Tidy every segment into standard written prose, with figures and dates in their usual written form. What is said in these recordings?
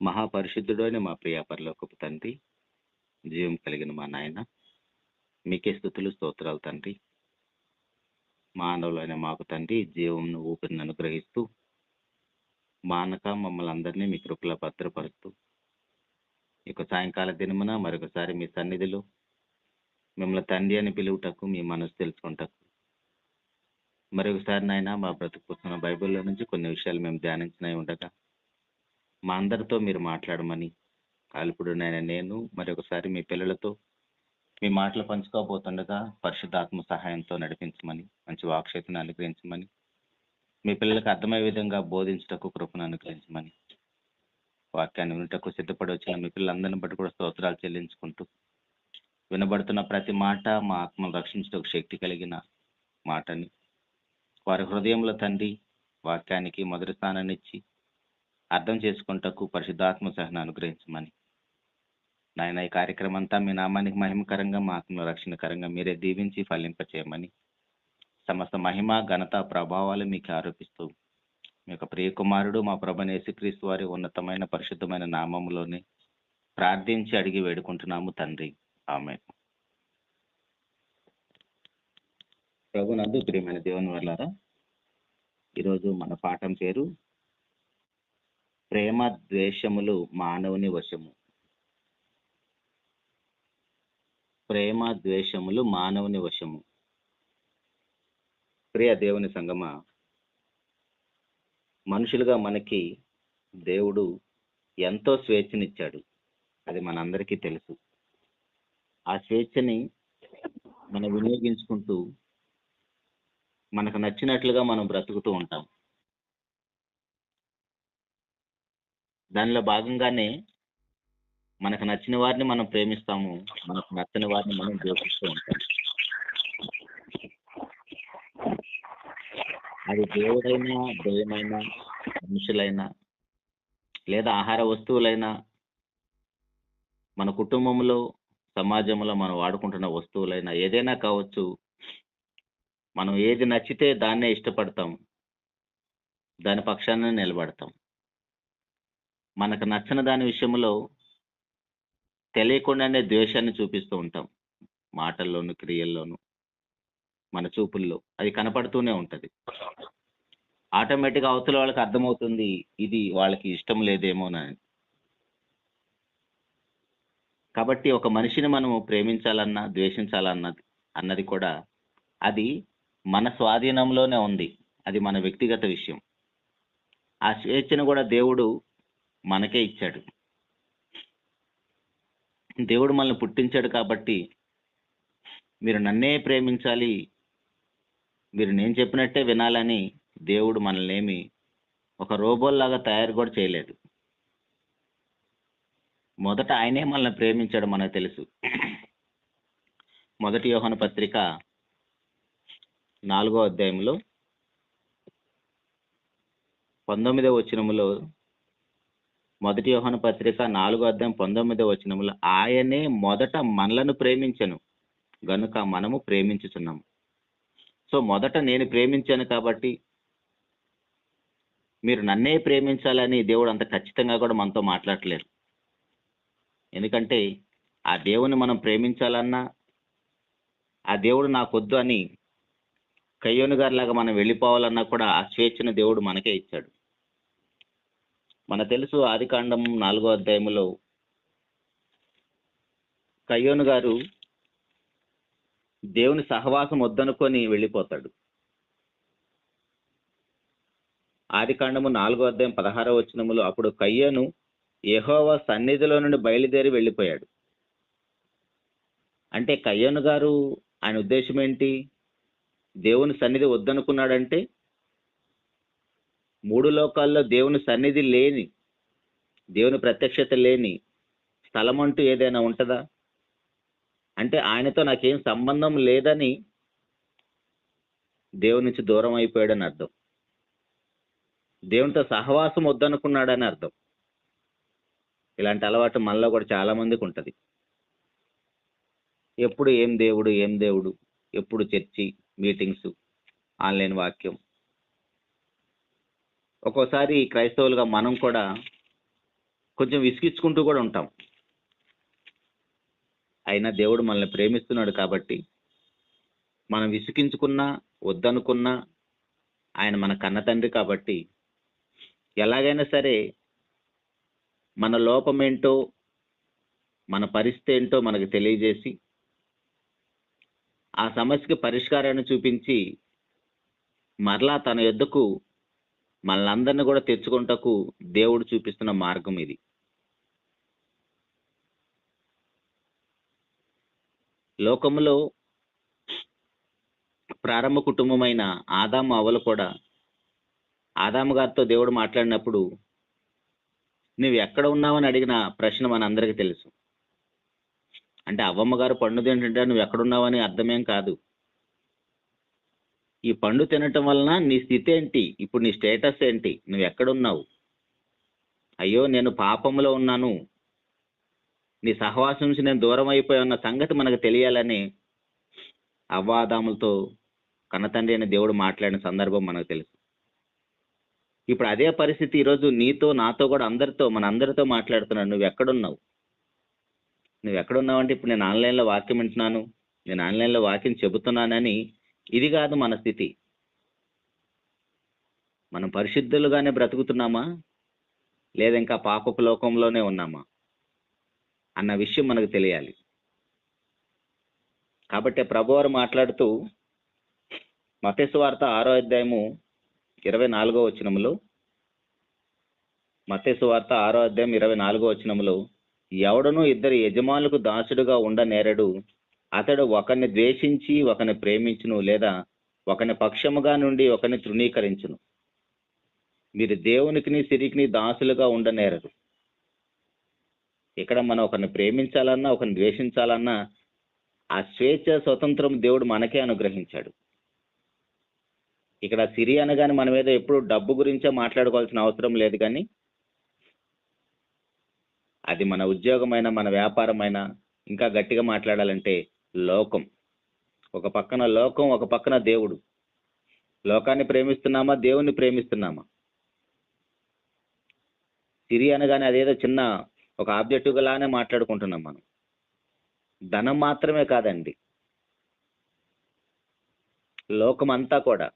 మహాపరిశుద్ధుడు అని మా ప్రియ పరలోకపు తండ్రి, జీవం కలిగిన మా నాయన, మీకే స్తుతులు స్తోత్రాలు తండ్రి. మానవులైన మాకు తండ్రి జీవంను ఊపిరిని అనుగ్రహిస్తూ మానక మమ్మల్ని అందరినీ మీ కృపలో భద్రపరుస్తూ ఇక సాయంకాల దినమున మరొకసారి మీ సన్నిధిలో మిమ్మల్ని తండ్రి అని పిలువుటకు మీ మనసు తెలుసుకుంటకు మరొకసారి నాయన మా బ్రతుకుతున్న బైబిల్లో నుంచి కొన్ని విషయాలు మేము ధ్యానించినవి ఉండగా మా అందరితో మీరు మాట్లాడమని కాల్పుడు నాయన నేను మరొకసారి మీ పిల్లలతో మీ మాటలు పంచుకోబోతుండగా పరిశుద్ధాత్మ సహాయంతో నడిపించమని, మంచి వాక్శక్తిని అనుగ్రహించమని, మీ పిల్లలకు అర్థమయ్యే విధంగా బోధించటకు కృపను అనుగ్రహించమని, వాక్యాన్ని వినుటకు సిద్ధపడి వచ్చిన మీ పిల్లలందరిని బట్టి కూడా స్తోత్రాలు చెల్లించుకుంటూ వినబడుతున్న ప్రతి మాట మా ఆత్మను రక్షించటకు శక్తి కలిగిన మాటని వారి హృదయంలో తండ్రి వాక్యానికి మొదటి స్థానాన్ని ఇచ్చి అర్థం చేసుకుంటకు పరిశుద్ధాత్మ సహాయాన్ని అనుగ్రహించమని నాయన ఈ కార్యక్రమం అంతా మీ నామానికి మహిమకరంగా మా ఆత్మ రక్షణకరంగా మీరే దీవించి ఫలింపచేయమని సమస్త మహిమ ఘనత ప్రభావాలు మీకు ఆరోపిస్తూ మీ యొక్క ప్రియ కుమారుడు మా ప్రభువైన యేసుక్రీస్తు వారి ఉన్నతమైన పరిశుద్ధమైన నామములోనే ప్రార్థించి అడిగి వేడుకుంటున్నాము తండ్రి, ఆమేన్. ప్రభునందు ప్రియమైన దేవుని వల్లారా, ఈరోజు మన పాఠం పేరు ప్రేమ ద్వేషములు మానవుని వశము. ప్రేమ ద్వేషములు మానవుని వశము. ప్రియ దేవుని సంగమా, మనుషులుగా మనకి దేవుడు ఎంతో స్వేచ్ఛనిచ్చాడు. అది మనందరికీ తెలుసు. ఆ స్వేచ్ఛని మనం వినియోగించుకుంటూ మనకు నచ్చినట్లుగా మనం బ్రతుకుతూ ఉంటాం. దానిలో భాగంగానే మనకు నచ్చిన వారిని మనం ప్రేమిస్తాము, మనకు నచ్చని వారిని మనం ద్వేషిస్తూ ఉంటాం. అది దేవుడైనా దైవమైనా మనుషులైనా లేదా ఆహార వస్తువులైనా మన కుటుంబంలో సమాజంలో మనం వాడుకుంటున్న వస్తువులైనా ఏదైనా కావచ్చు. మనం ఏది నచ్చితే దాన్నే ఇష్టపడతాం, దాని పక్షాన నిలబడతాం. మనకు నచ్చని దాని విషయంలో తెలియకుండానే ద్వేషాన్ని చూపిస్తూ ఉంటాం. మాటల్లోను, క్రియల్లోను, మన చూపుల్లో అది కనపడుతూనే ఉంటది. ఆటోమేటిక్గా అవతల వాళ్ళకి అర్థమవుతుంది ఇది వాళ్ళకి ఇష్టం లేదేమోనని. కాబట్టి ఒక మనిషిని మనము ప్రేమించాలన్నా అన్నది కూడా అది మన స్వాధీనంలోనే ఉంది. అది మన వ్యక్తిగత విషయం. ఆ స్వేచ్ఛను కూడా దేవుడు మనకే ఇచ్చాడు. దేవుడు మనల్ని పుట్టించాడు కాబట్టి మీరు నన్నే ప్రేమించాలి, మీరు నేను చెప్పినట్టే వినాలని దేవుడు మనల్ని ఏమి ఒక రోబోల్లాగా తయారు కూడా చేయలేదు. మొదట ఆయనే మనల్ని ప్రేమించాడు, మనకు తెలుసు. మొదటి యోహాను పత్రిక 4వ అధ్యాయంలో 19వ వచనములో, మొదటి యోహాను పత్రిక 4వ అధ్యాయం 19వ వచనములో, ఆయనే మొదట మనలను ప్రేమించెను గనుక మనము ప్రేమించుచున్నాము. సో మొదట నేను ప్రేమించాను కాబట్టి మీరు నన్నే ప్రేమించాలని దేవుడు అంత ఖచ్చితంగా కూడా మనతో మాట్లాడలేరు. ఎందుకంటే ఆ దేవుని మనం ప్రేమించాలన్నా, ఆ దేవుడు నాకొద్దు అని కయ్యోను గారిలాగా మనం వెళ్ళిపోవాలన్నా కూడా ఆ స్వేచ్ఛను దేవుడు మనకే ఇచ్చాడు. మనకు తెలుసు ఆదికాండం 4వ అధ్యాయంలో కయ్యోను గారు దేవుని సహవాసం వద్దనుకొని వెళ్ళిపోతాడు. ఆదికాండము 4వ అధ్యాయం 16వ వచనములో, అప్పుడు కయ్యోను యెహోవా సన్నిధిలో నుండి బయలుదేరి వెళ్ళిపోయాడు. అంటే కయ్యోను గారు ఆయన ఉద్దేశం ఏంటి? దేవుని సన్నిధి వద్దనుకున్నాడంటే 3 లోకాల్లో దేవుని సన్నిధి లేని, దేవుని ప్రత్యక్షత లేని స్థలం అంటూ ఏదైనా ఉంటుందా? అంటే ఆయనతో నాకేం సంబంధం లేదని దేవుని నుంచి దూరం అయిపోయాడని అర్థం. దేవునితో సహవాసం వద్దనుకున్నాడని అర్థం. ఇలాంటి అలవాటు మనలో కూడా చాలా మందికి ఉంటుంది. ఎప్పుడు ఏం దేవుడు, ఎప్పుడు చర్చి మీటింగ్స్, ఆన్లైన్ వాక్యం. ఒక్కోసారి క్రైస్తవులుగా మనం కూడా కొంచెం విసిగించుకుంటూ కూడా ఉంటాం. అయినా దేవుడు మనల్ని ప్రేమిస్తున్నాడు కాబట్టి మనం విసిగించుకున్నా వద్దనుకున్నా ఆయన మన కన్న తండ్రి కాబట్టి ఎలాగైనా సరే మన లోపమేంటో మన పరిస్థితి ఏంటో మనకు తెలియజేసి ఆ సమస్యకి పరిష్కారాన్ని చూపించి మరలా తన యొద్దకు మనల్ని కూడా తెచ్చుకుంటకు దేవుడు చూపిస్తున్న మార్గం ఇది. లోకములో ప్రారంభ కుటుంబమైన ఆదాము అవ్వలు కూడా ఆదాము గారితో దేవుడు మాట్లాడినప్పుడు నువ్వు ఎక్కడ ఉన్నావని అడిగిన ప్రశ్న మనందరికీ తెలుసు. అంటే అవ్వమ్మ గారు పండు తింటుంటే నువ్వు ఎక్కడున్నావని అర్థమేం కాదు. ఈ పండు తినటం వలన నీ స్థితి ఏంటి, ఇప్పుడు నీ స్టేటస్ ఏంటి, నువ్వు ఎక్కడున్నావు, అయ్యో నేను పాపంలో ఉన్నాను, నీ సహవాసం నుంచి నేను దూరం అయిపోయి ఉన్న సంగతి మనకు తెలియాలని అవ్వాదాములతో కన్నతండ్రి అయిన దేవుడు మాట్లాడిన సందర్భం మనకు తెలుసు. ఇప్పుడు అదే పరిస్థితి ఈరోజు నీతో నాతో కూడా మనందరితో మాట్లాడుతున్నాడు. నువ్వు ఎక్కడున్నావు అంటే ఇప్పుడు నేను ఆన్లైన్లో వాక్యం వింటున్నాను, నేను ఆన్లైన్లో వాక్యం చెబుతున్నానని ఇది కాదు మన స్థితి. మనం పరిశుద్ధులుగానే బ్రతుకుతున్నామా లేదా ఇంకా పాపపు లోకంలోనే ఉన్నామా అన్న విషయం మనకు తెలియాలి. కాబట్టి ప్రభువారు మాట్లాడుతూ మత్తయి సువార్త 6వ అధ్యాయము 24వ వచనములో, మత్తయి సువార్త 6వ అధ్యాయం 24వ వచనములో, ఎవడను ఇద్దరు యజమానులకు దాసుడుగా ఉండనేరడు, అతడు ఒకరిని ద్వేషించి ఒకరిని ప్రేమించును, లేదా ఒకని పక్షముగా నుండి ఒకరిని తృణీకరించును. మీరు దేవునికిని సిరికిని దాసులుగా ఉండనేరరు. ఇక్కడ మనం ఒకరిని ప్రేమించాలన్నా ఒకరిని ద్వేషించాలన్నా ఆ స్వేచ్ఛ స్వతంత్రం దేవుడు మనకే అనుగ్రహించాడు. ఇక్కడ సిరి అనగానే మనం ఏదో ఎప్పుడు డబ్బు గురించే మాట్లాడుకోవాల్సిన అవసరం లేదు. కానీ అది మన ఉద్యోగమైనా మన వ్యాపారమైనా, ఇంకా గట్టిగా మాట్లాడాలంటే లోకం. ఒక పక్కన లోకం, ఒక పక్కన దేవుడు. లోకాన్ని ప్రేమిస్తున్నామా, దేవుణ్ణి ప్రేమిస్తున్నామా? సిరి అనగానే అదేదో చిన్న ఒక ఆబ్జెక్టివ్ లానే మాట్లాడుకుంటున్నాం మనం. ధనం మాత్రమే కాదండి, లోకం అంతా కూడా.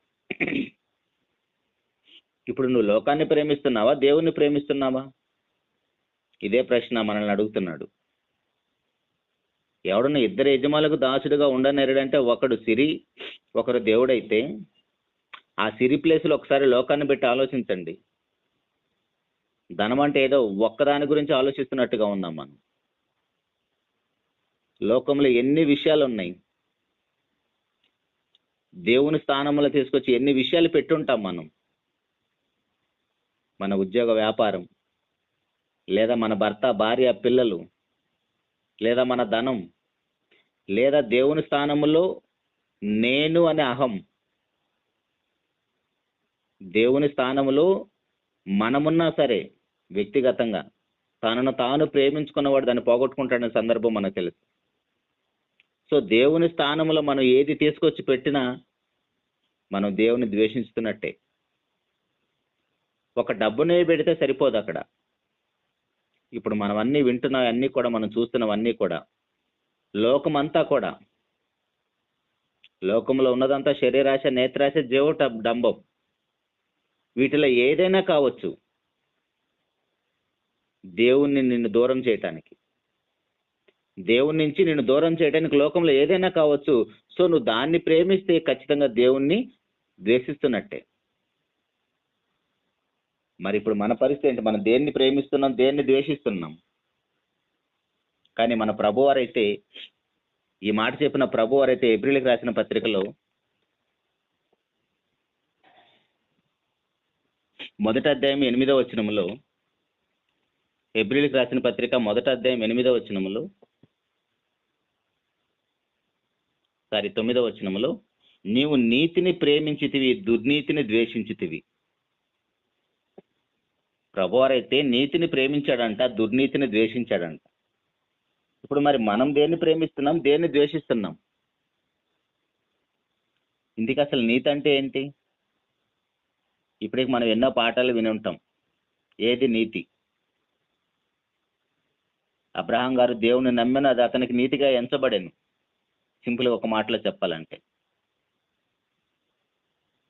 ఇప్పుడు నువ్వు లోకాన్ని ప్రేమిస్తున్నావా, దేవుణ్ణి ప్రేమిస్తున్నావా? ఇదే ప్రశ్న మనల్ని అడుగుతున్నాడు. ఎవడన్నా ఇద్దరు యజమానులకు దాసుడుగా ఉండనేరడంటే ఒకడు సిరి, ఒకరు దేవుడైతే ఆ సిరి ప్లేస్లో ఒకసారి లోకాన్ని పెట్టి ఆలోచించండి. ధనం అంటే ఏదో ఒక్కదాని గురించి ఆలోచిస్తున్నట్టుగా ఉన్నాం మనం. లోకంలో ఎన్ని విషయాలు ఉన్నాయి, దేవుని స్థానంలో తీసుకొచ్చి ఎన్ని విషయాలు పెట్టుంటాం మనం. మన ఉద్యోగ వ్యాపారం, లేదా మన భర్త భార్య పిల్లలు, లేదా మన ధనం, లేదా దేవుని స్థానంలో నేను అనే అహం. దేవుని స్థానంలో మనమున్నా సరే వ్యక్తిగతంగా తనను తాను ప్రేమించుకున్నవాడు దాన్ని పోగొట్టుకుంటాడనే సందర్భం మనకు తెలుసు. సో దేవుని స్థానంలో మనం ఏది తీసుకొచ్చి పెట్టినా మనం దేవుని ద్వేషిస్తున్నట్టే. ఒక డబ్బునే పెడితే సరిపోదు అక్కడ. ఇప్పుడు మనం అన్నీ వింటున్నవన్నీ కూడా, మనం చూస్తున్నవన్నీ కూడా లోకమంతా కూడా, లోకంలో ఉన్నదంతా శరీరాశ, నేత్రాశ, జీవ డంబం. వీటిలో ఏదైనా కావచ్చు దేవుణ్ణి నిన్ను దూరం చేయటానికి, దేవుని నుంచి నిన్ను దూరం చేయడానికి లోకంలో ఏదైనా కావచ్చు. సో నువ్వు దాన్ని ప్రేమిస్తే ఖచ్చితంగా దేవుణ్ణి ద్వేషిస్తున్నట్టే. మరి ఇప్పుడు మన పరిస్థితి ఏంటి? మనం దేన్ని ప్రేమిస్తున్నాం, దేన్ని ద్వేషిస్తున్నాం? కానీ మన ప్రభువారైతే, ఈ మాట చెప్పిన ప్రభువారైతే ఏప్రిల్కి రాసిన పత్రికలో మొదటి అధ్యాయం 8వ వచనములో, ఏప్రిల్కి రాసిన పత్రిక 1వ అధ్యాయం 8వ వచనములో, 9వ వచనములో, నీవు నీతిని ప్రేమించితివి, దుర్నీతిని ద్వేషించితివి. ప్రభువారైతే నీతిని ప్రేమించాడంట, దుర్నీతిని ద్వేషించాడంట. ఇప్పుడు మరి మనం దేన్ని ప్రేమిస్తున్నాం, దేన్ని ద్వేషిస్తున్నాం? ఇందుకు అసలు నీతి అంటే ఏంటి? ఇప్పటికి మనం ఎన్నో పాఠాలు విని ఉంటాం. ఏది నీతి? అబ్రహాం గారు దేవుని నమ్మిన అది అతనికి నీతిగా ఎంచబడెను. సింపుల్గా ఒక మాటలో చెప్పాలంటే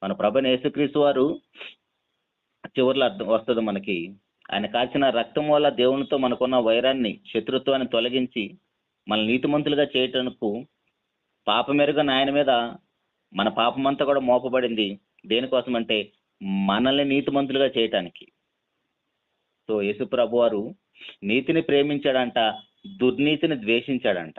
మన ప్రభువైన యేసుక్రీస్తు వారు చివరిలో అర్థం వస్తుంది మనకి, ఆయన కాచిన రక్తం వల్ల దేవునితో మనకున్న వైరాన్ని, శత్రుత్వాన్ని తొలగించి మన నీతిమంతులుగా చేయటకు పాపమెరుగని ఆయన మీద మన పాపమంతా కూడా మోపబడింది. దేనికోసం అంటే మనల్ని నీతిమంతులుగా చేయటానికి. సో యేసు ప్రభు వారు నీతిని ప్రేమించాడంట, దుర్నీతిని ద్వేషించాడంట.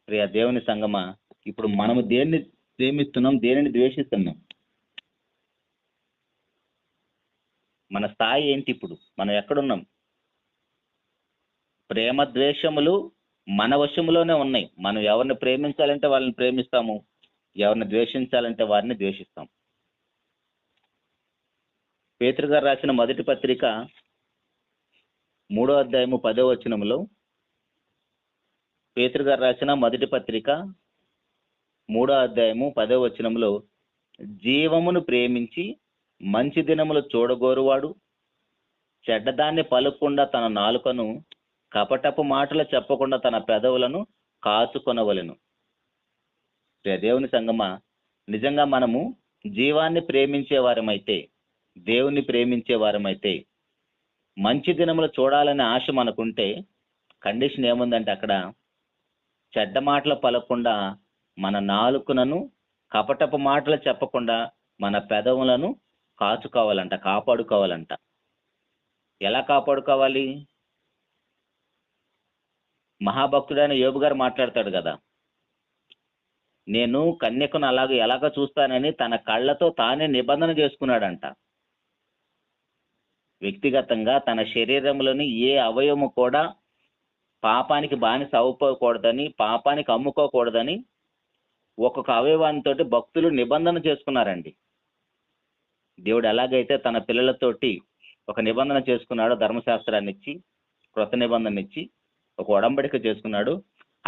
ప్రియ దేవుని సంగమా, ఇప్పుడు మనము దేన్ని ప్రేమిస్తున్నాం, దేనిని ద్వేషిస్తున్నాం? మన స్థాయి ఏంటి? ఇప్పుడు మనం ఎక్కడున్నాం? ప్రేమ ద్వేషములు మన వశములోనే ఉన్నాయి. మనం ఎవరిని ప్రేమించాలంటే వాళ్ళని ప్రేమిస్తాము, ఎవరిని ద్వేషించాలంటే వారిని ద్వేషిస్తాం. పేతురు గారు రాసిన మొదటి పత్రిక 3వ అధ్యాయము 10వ వచనములో, పేతురు గారు రాసిన మొదటి పత్రిక 3వ అధ్యాయము 10వ వచనములో, జీవమును ప్రేమించి మంచి దినములు చూడగోరువాడు చెడ్డదాన్ని పలుకుండా తన నాలుకను, కపటపు మాటలు చెప్పకుండా తన పెదవులను కాచుకొనవలెను. దేవుని సంగమా, నిజంగా మనము జీవాన్ని ప్రేమించే వారమైతే, దేవుణ్ణి ప్రేమించే వారమైతే, మంచి దినములు చూడాలనే ఆశ మనకుంటే కండిషన్ ఏముందంటే అక్కడ చెడ్డ మాటలు పలకుండా మన నాలుకను, కపటపు మాటలు చెప్పకుండా మన పెదవులను కాచుకోవాలంట, కాపాడుకోవాలంట. ఎలా కాపాడుకోవాలి? మహాభక్తుడైన యోబు గారు మాట్లాడతాడు కదా, నేను కన్యకను ఎలాగ చూస్తానని తన కళ్ళతో తానే నిబంధన చేసుకున్నాడంట. వ్యక్తిగతంగా తన శరీరంలోని ఏ అవయవము కూడా పాపానికి బానిస అవ్వకూడదని, పాపానికి అమ్ముకోకూడదని ఒక్కొక్క అవయవానితో భక్తులు నిబంధన చేసుకున్నారండి. దేవుడు ఎలాగైతే తన పిల్లలతోటి ఒక నిబంధన చేసుకున్నాడో, ధర్మశాస్త్రాన్ని ఇచ్చి, కృత నిబంధన ఇచ్చి ఒక ఒడంబడిక చేసుకున్నాడు,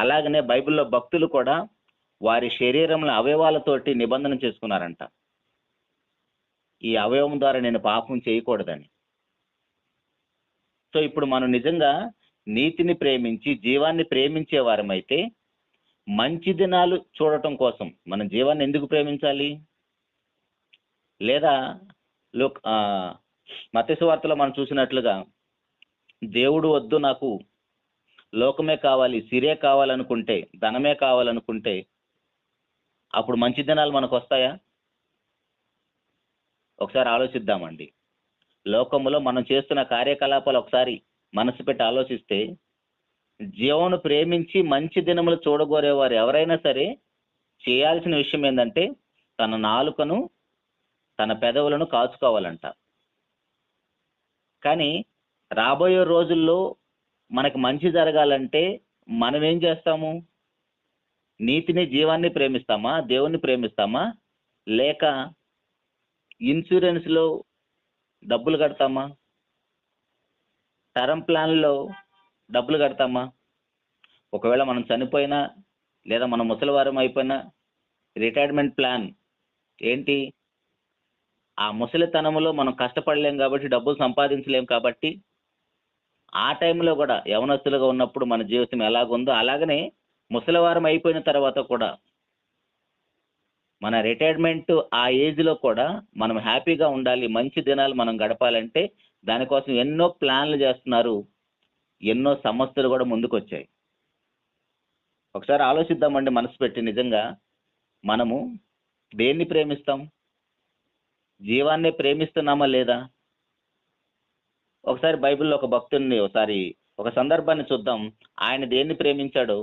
అలాగనే బైబిల్లో భక్తులు కూడా వారి శరీరంలో అవయవాలతోటి నిబంధన చేసుకున్నారంట. ఈ అవయవం ద్వారా నేను పాపం చేయకూడదని. సో ఇప్పుడు మనం నిజంగా నీతిని ప్రేమించి జీవాన్ని ప్రేమించే వారమైతే మంచి దినాలు చూడటం కోసం మనం జీవాన్ని ఎందుకు ప్రేమించాలి? లేదా మత్తయి సువార్తలో మనం చూసినట్లుగా దేవుడు వద్దు, నాకు లోకమే కావాలి, సిరే కావాలనుకుంటే, ధనమే కావాలనుకుంటే అప్పుడు మంచి దినాలు మనకు వస్తాయా? ఒకసారి ఆలోచిద్దామండి. లోకములో మనం చేస్తున్న కార్యకలాపాలు ఒకసారి మనసు పెట్టి ఆలోచిస్తే, జీవమును ప్రేమించి మంచి దినములు చూడగోరేవారు ఎవరైనా సరే చేయాల్సిన విషయం ఏంటంటే తన నాలుకను, తన పెదవులను కాచుకోవాలంట. కానీ రాబోయే రోజుల్లో మనకు మంచి జరగాలంటే మనం ఏం చేస్తాము? నీతిని, జీవాన్ని ప్రేమిస్తామా? దేవుణ్ణి ప్రేమిస్తామా? లేక ఇన్సూరెన్స్లో డబ్బులు కడతామా? టర్మ్ ప్లాన్లో డబ్బులు కడతామా? ఒకవేళ మనం చనిపోయినా లేదా మనం ముసలివారం అయిపోయినా రిటైర్మెంట్ ప్లాన్ ఏంటి? ఆ ముసలితనంలో మనం కష్టపడలేం కాబట్టి, డబ్బులు సంపాదించలేం కాబట్టి, ఆ టైంలో కూడా యవనస్తులుగా ఉన్నప్పుడు మన జీవితం ఎలాగుందో అలాగనే ముసలివారం అయిపోయిన తర్వాత కూడా మన రిటైర్మెంట్ ఆ ఏజ్లో కూడా మనం హ్యాపీగా ఉండాలి, మంచి దినాలు మనం గడపాలంటే దానికోసం ఎన్నో ప్లాన్లు చేస్తున్నారు, ఎన్నో సంస్థలు కూడా ముందుకు వచ్చాయి. ఒకసారి ఆలోచిద్దామండి మనసు పెట్టి, నిజంగా మనము దేన్ని ప్రేమిస్తాం? జీవాన్ని ప్రేమిస్తున్నామా లేదా? ఒకసారి బైబిల్లో ఒక భక్తుడిని, ఒక సందర్భాన్ని చూద్దాం. ఆయన దేన్ని ప్రేమించాడో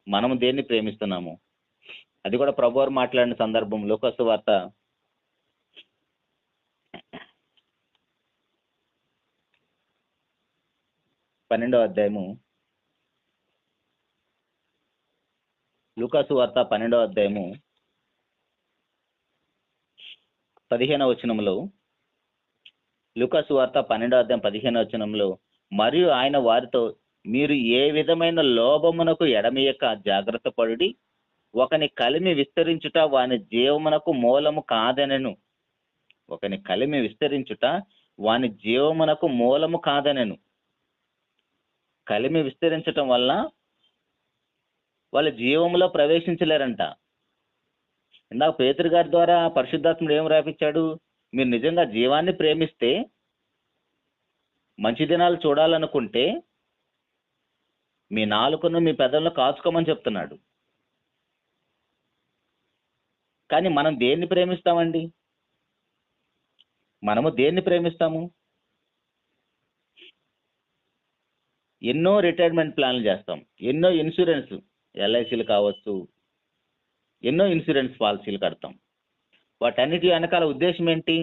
మనము దేన్ని ప్రేమిస్తున్నాము? అది కూడా ప్రభువారు మాట్లాడిన సందర్భం లూకా సువార్త 12వ అధ్యాయము, లూకా సువార్త 12వ అధ్యాయము 15వ వచనంలో, లూకా సువార్త 12వ అధ్యాయం 15వ వచనంలో, మరియు ఆయన వారితో, మీరు ఏ విధమైన లోభమునకు ఎడమియక జాగ్రత్త పడుడి, ఒకని కలిమి విస్తరించుట వాని జీవమునకు మూలము కాదనెను. ఒకని కలిమి విస్తరించుట వాని జీవమునకు మూలము కాదనెను. కలిమి విస్తరించటం వల్ల వాళ్ళు జీవములో ప్రవేశించలేరంట. ఇందాక పేతురు గారి ద్వారా పరిశుద్ధాత్ముడు ఏం రాపించాడు? మీరు నిజంగా జీవాన్ని ప్రేమిస్తే, మంచి దినాలు చూడాలనుకుంటే మీ నాలుకను మీ పెదవులను కాచుకోమని చెప్తున్నాడు. కానీ మనం దేన్ని ప్రేమిస్తామండి? మనము దేన్ని ప్రేమిస్తాము? ఎన్నో రిటైర్మెంట్ ప్లాన్లు చేస్తాం, ఎన్నో ఇన్సూరెన్స్, ఎల్ఐసీలు కావచ్చు, ఎన్నో ఇన్సూరెన్స్ పాలసీలు కడతాం. వాటన్నిటి వెనకాల ఉద్దేశం ఏంటి?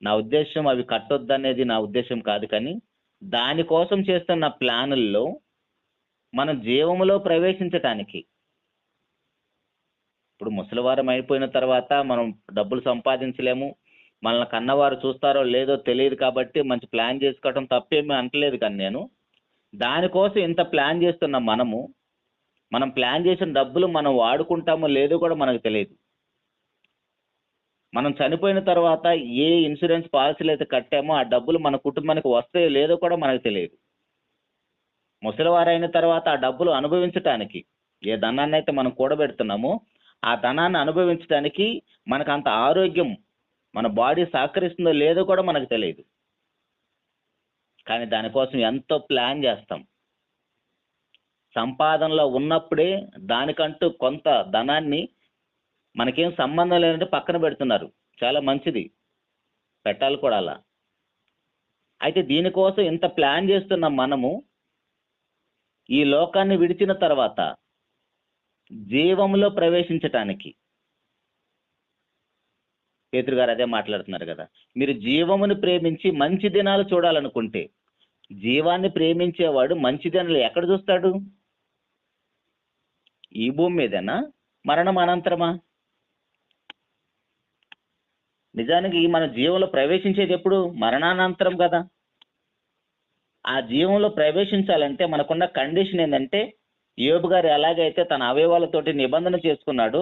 నా ఉద్దేశం అవి కట్టొద్దనేది నా ఉద్దేశం కాదు, కానీ దానికోసం చేస్తున్న ప్లానుల్లో మనం జీవములో ప్రవేశించటానికి. ఇప్పుడు ముసలివారం అయిపోయిన తర్వాత మనం డబ్బులు సంపాదించలేము, మనల్ని కన్నవారు చూస్తారో లేదో తెలియదు కాబట్టి మంచి ప్లాన్ చేసుకోవటం తప్పేమీ అంటలేదు. కానీ నేను దానికోసం ఇంత ప్లాన్ చేస్తున్న మనం ప్లాన్ చేసిన డబ్బులు మనం వాడుకుంటామో లేదో కూడా మనకు తెలియదు. మనం చనిపోయిన తర్వాత ఏ ఇన్సూరెన్స్ పాలసీలు అయితే కట్టామో ఆ డబ్బులు మన కుటుంబానికి వస్తాయో లేదో కూడా మనకు తెలియదు. ముసలివారైన తర్వాత ఆ డబ్బులు అనుభవించటానికి, ఏ ధనాన్ని అయితే మనం కూడబెడుతున్నామో ఆ ధనాన్ని అనుభవించడానికి మనకు అంత ఆరోగ్యం, మన బాడీ సహకరిస్తుందో లేదో కూడా మనకు తెలియదు. కానీ దానికోసం ఎంతో ప్లాన్ చేస్తాం. సంపాదనలో ఉన్నప్పుడే దానికంటూ కొంత ధనాన్ని, మనకేం సంబంధం లేదంటే పక్కన పెడుతున్నారు. చాలా మంచిది, పెట్టాలి కూడా అలా. అయితే దీనికోసం ఇంత ప్లాన్ చేస్తున్న మనము ఈ లోకాన్ని విడిచిన తర్వాత జీవంలో ప్రవేశించటానికి పేతురు గారు అదే మాట్లాడుతున్నారు కదా. మీరు జీవమును ప్రేమించి మంచి దినాలు చూడాలనుకుంటే, జీవాన్ని ప్రేమించేవాడు మంచి దినాలు ఎక్కడ చూస్తాడు? ఈ భూమి మీదేనా? మరణం అనంతరమా? నిజానికి మన జీవంలో ప్రవేశించేది ఎప్పుడు? మరణానంతరం కదా. ఆ జీవంలో ప్రవేశించాలంటే మనకున్న కండిషన్ ఏంటంటే, యోబు గారు ఎలాగైతే తన అవయవాలతోటి నిబంధన చేసుకున్నాడు,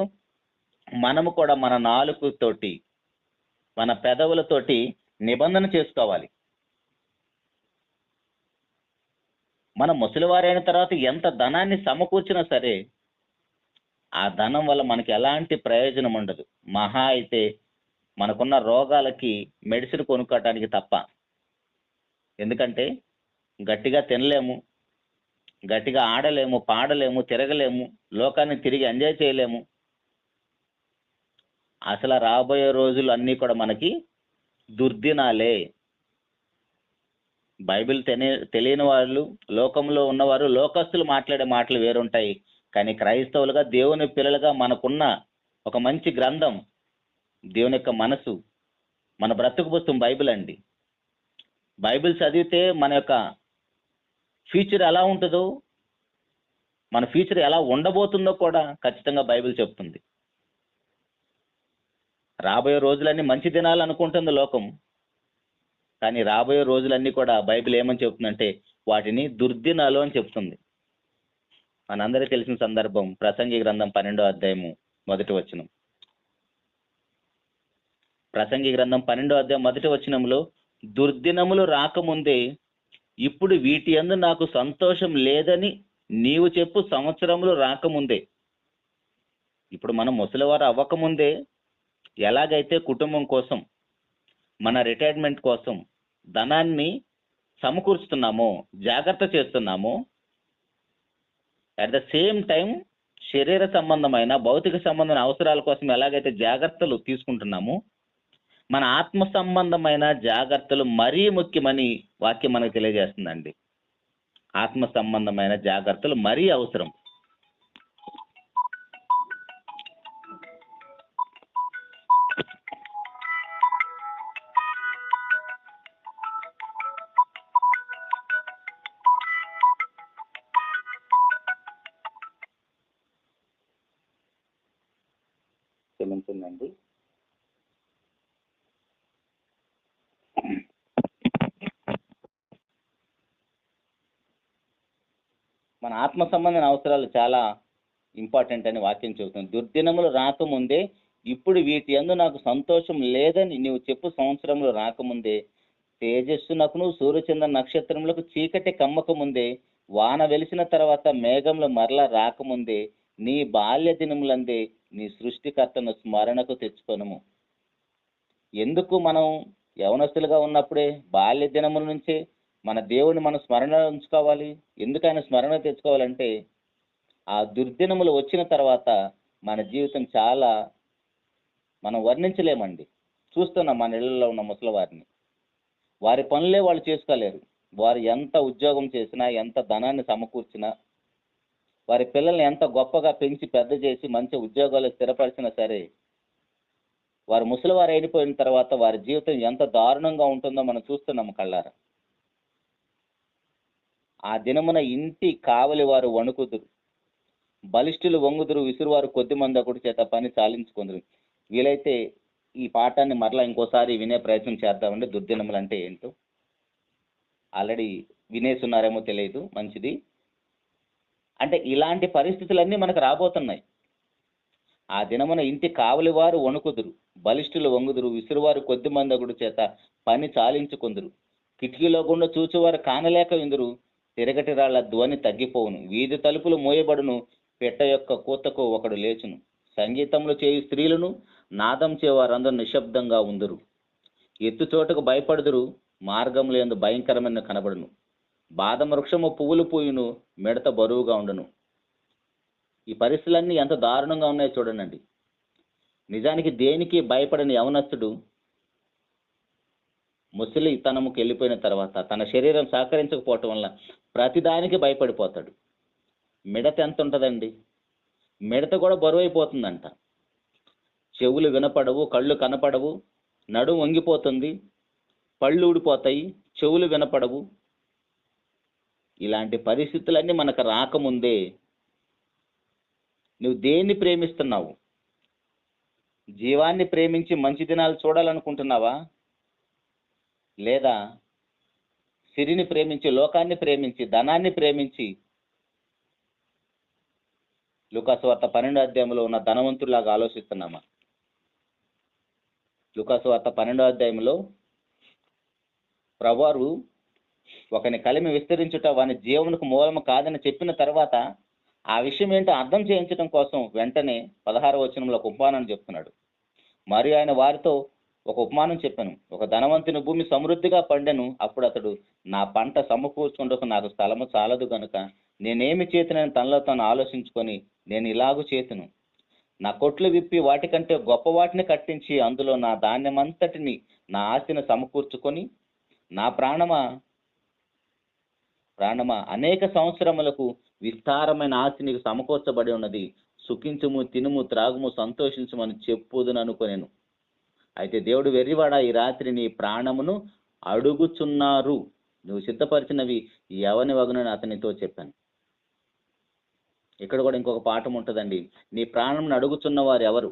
మనము కూడా మన నాలుకతోటి, మన పెదవులతోటి నిబంధన చేసుకోవాలి. మనం ముసలివారైన తర్వాత ఎంత ధనాన్ని సమకూర్చినా సరే ఆ ధనం వల్ల మనకి ఎలాంటి ప్రయోజనం ఉండదు. మహా అయితే మనకున్న రోగాలకి మెడిసిన్ కొనుక్కోవటానికి తప్ప. ఎందుకంటే గట్టిగా తినలేము, గట్టిగా ఆడలేము, పాడలేము, తిరగలేము, లోకాన్ని తిరిగి ఎంజాయ్ చేయలేము. అసలు రాబోయే రోజులు అన్నీ కూడా మనకి దుర్దినాలే. బైబిల్ తెలియని వాళ్ళు, లోకంలో ఉన్నవారు, లోకస్తులు మాట్లాడే మాటలు వేరుంటాయి. కానీ క్రైస్తవులుగా, దేవుని పిల్లలుగా మనకున్న ఒక మంచి గ్రంథం, దేవుని యొక్క మనసు, మన బ్రతుకు పుస్తకం బైబిల్ అండి. బైబిల్ చదివితే మన యొక్క ఫ్యూచర్ ఎలా ఉంటుందో, మన ఫ్యూచర్ ఎలా ఉండబోతుందో కూడా ఖచ్చితంగా బైబిల్ చెప్తుంది. రాబోయే రోజులన్నీ మంచి దినాలు అనుకుంటుంది లోకం, కానీ రాబోయే రోజులన్నీ కూడా బైబిల్ ఏమని చెప్తుందంటే వాటిని దుర్దినాలు అని చెప్తుంది. మనందరికీ తెలిసిన సందర్భం, ప్రసంగి గ్రంథం 12వ అధ్యాయము 1వ వచనం. ప్రసంగి గ్రంథం 12వ అధ్యాయం 1వ వచనంలో, దుర్దినములు రాకముందే ఇప్పుడు వీటి యందు నాకు సంతోషం లేదని నీవు చెప్పు సంవత్సరములు రాకముందే. ఇప్పుడు మనం ముసలివారు అవ్వకముందే ఎలాగైతే కుటుంబం కోసం, మన రిటైర్మెంట్ కోసం ధనాన్ని సమకూర్చుతున్నామో, జాగ్రత్త చేస్తున్నామో, అట్ ద సేమ్ టైం శరీర సంబంధమైన, భౌతిక సంబంధమైన అవసరాల కోసం ఎలాగైతే జాగ్రత్తలు తీసుకుంటున్నామో, మన ఆత్మ సంబంధమైన జాగ్రత్తలు మరీ ముఖ్యమని వాక్యం మనకు తెలియజేస్తుందండి. ఆత్మ సంబంధమైన జాగ్రత్తలు మరీ అవసరం. క్షమించండి. మన ఆత్మ సంబంధమైన అవసరాలు చాలా ఇంపార్టెంట్ అని వాక్యం చెబుతుంది. దుర్దినములు రాకముందే ఇప్పుడు వీటి యందు నాకు సంతోషం లేదని నీవు చెప్పు సంవత్సరంలో రాకముందే, తేజస్సునకును సూర్యచంద్ర నక్షత్రములకు చీకటి కమ్మకముందే, వాన వెలిసిన తర్వాత మేఘంలో మరల రాకముందే, నీ బాల్య దినములందే నీ సృష్టికర్తను స్మరణకు తెచ్చుకొనుము. ఎందుకు మనం యవనస్తులుగా ఉన్నప్పుడే బాల్య దినముల నుంచే మన దేవుని మనం స్మరణ ఉంచుకోవాలి? ఎందుకు ఆయన స్మరణ తెచ్చుకోవాలంటే, ఆ దుర్దినములు వచ్చిన తర్వాత మన జీవితం చాలా మనం వర్ణించలేమండి. చూస్తున్నాం మన ఇళ్లలో ఉన్న ముసలివారిని. వారి పనులే వాళ్ళు చేసుకోలేరు. వారు ఎంత ఉద్యోగం చేసినా, ఎంత ధనాన్ని సమకూర్చినా, వారి పిల్లల్ని ఎంత గొప్పగా పెంచి పెద్ద చేసి మంచి ఉద్యోగాలు స్థిరపరిచినా సరే, వారు ముసలివారు అయిపోయిన తర్వాత వారి జీవితం ఎంత దారుణంగా ఉంటుందో మనం చూస్తున్నాము కళ్ళారా. ఆ దినమున ఇంటి కావలి వారు వణుకుదురు, బలిష్ఠులు వంగుదురు, విసురువారు కొద్ది మంది ఒకటి చేత పని చాలించుకుందరు. వీలైతే ఈ పాఠాన్ని మరలా ఇంకోసారి వినే ప్రయత్నం చేద్దామండి. దుర్దినములు అంటే ఏంటో ఆల్రెడీ వినేస్తున్నారేమో తెలియదు, మంచిది. అంటే ఇలాంటి పరిస్థితులన్నీ మనకు రాబోతున్నాయి. ఆ దినమున ఇంటి కావలి వారు వణుకుదురు, బలిష్ఠులు వంగుదురు, విసురువారు కొద్ది మంది ఒకటి చేత పని చాలించుకుందరు. కిటికీలో గుండా చూచువారు కానలేక విందురు, తిరగటి రాళ్ల ధ్వని తగ్గిపోవును. వీధి తలుపులు మోయబడును, పెట్ట యొక్క కూతకు ఒకడు లేచును. సంగీతములు చేయు స్త్రీలను నాదం చేవారందరూ నిశ్శబ్దంగా ఉందురు. ఎత్తు చోటుకు భయపడుదురు, మార్గములు యందు భయంకరమైన కనబడును. బాదం వృక్షము పువ్వులు పూయును, మిడత బరువుగా ఉండును. ఈ పరిస్థితులన్నీ ఎంత దారుణంగా ఉన్నాయో చూడండి. నిజానికి దేనికి భయపడని యవనస్తుడు ముసలితనముకు వెళ్ళిపోయిన తర్వాత తన శరీరం సహకరించకపోవటం వల్ల ప్రతిదానికి భయపడిపోతాడు. మిడత ఎంత ఉంటుందండి? మిడత కూడా బరువు అయిపోతుందంట. చెవులు వినపడవు, కళ్ళు కనపడవు, నడుము వంగిపోతుంది, పళ్ళు ఊడిపోతాయి, చెవులు వినపడవు. ఇలాంటి పరిస్థితులన్నీ మనకు రాకముందే నువ్వు దేన్ని ప్రేమిస్తున్నావు? జీవాన్ని ప్రేమించి మంచి దినాలు చూడాలనుకుంటున్నావా? లేదా సిరిని ప్రేమించి, లోకాన్ని ప్రేమించి, ధనాన్ని ప్రేమించి, లూకాసు వార్త 12వ అధ్యాయంలో ఉన్న ధనవంతులాగా ఆలోచిస్తున్నామా? లూకాసు వార్త 12వ అధ్యాయంలో ప్రభువారు ఒకని కలిమి విస్తరించుట వాని జీవనకు మూలము కాదని చెప్పిన తర్వాత ఆ విషయం ఏంటో అర్థం చేయించడం కోసం వెంటనే 16వ వచనంలో ఒక ఉపమానం చెప్తున్నాడు. మరియు ఆయన వారితో ఒక ఉపమానం చెప్పాను. ఒక ధనవంతుని భూమి సమృద్ధిగా పండెను. అప్పుడు అతడు, నా పంట సమకూర్చుకుంటకు నాకు స్థలము చాలదు గనుక నేనేమి చేతునని తనలో తాను ఆలోచించుకొని, నేను ఇలాగూ చేతును, నా కొట్లు విప్పి వాటికంటే గొప్ప వాటిని కట్టించి అందులో నా ధాన్యమంతటిని, నా ఆస్తిని సమకూర్చుకొని, నా ప్రాణమా అనేక సంవత్సరములకు విస్తారమైన ఆస్తి నీకు సమకూర్చబడి ఉన్నది, సుఖించుము, తినుము, త్రాగుము, సంతోషించుమని చెప్పుదును అనుకొనెను. అయితే దేవుడు, వెర్రివాడా, ఈ రాత్రి నీ ప్రాణమును అడుగుచున్నారు, నువ్వు సిద్ధపరిచినవి ఎవని వగునని అతనితో చెప్పాను. ఇక్కడ కూడా ఇంకొక పాఠం ఉంటుందండి. నీ ప్రాణమును అడుగుచున్నవారు ఎవరు?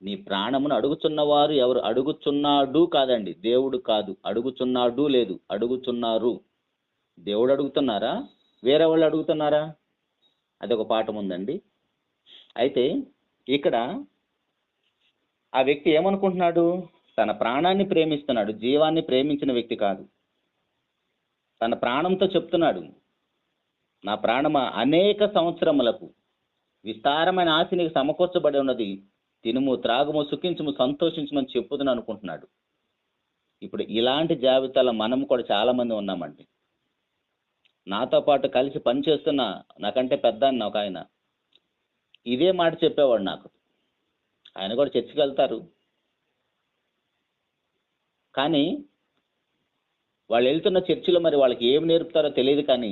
నీ ప్రాణమును అడుగుచున్నవారు ఎవరు? అడుగుచున్నాడు కాదండి, దేవుడు కాదు. అడుగుచున్నాడు లేదు, అడుగుచున్నారు. దేవుడు అడుగుతున్నారా? వేరే వాళ్ళు అడుగుతున్నారా? అదొక పాఠం ఉందండి. అయితే ఇక్కడ ఆ వ్యక్తి ఏమనుకుంటున్నాడు? తన ప్రాణాన్ని ప్రేమిస్తున్నాడు, జీవాన్ని ప్రేమించిన వ్యక్తి కాదు. తన ప్రాణంతో చెప్తున్నాడు, నా ప్రాణమా అనేక సంవత్సరములకు విస్తారమైన ఆస్తి నీకు సమకూర్చబడి ఉన్నది, తినుము, త్రాగుము, సుఖించుము, సంతోషించమని చెప్పుదని అనుకుంటున్నాడు. ఇప్పుడు ఇలాంటి జాబితాలో మనం కూడా చాలా మంది ఉన్నామండి. నాతో పాటు కలిసి పనిచేస్తున్న నాకంటే పెద్ద ఒక ఆయన ఇదే మాట చెప్పేవాడు నాకు. ఆయన కూడా చర్చికి వెళ్తారు, కానీ వాళ్ళు వెళ్తున్న చర్చిలో మరి వాళ్ళకి ఏమి నేర్పుతారో తెలియదు. కానీ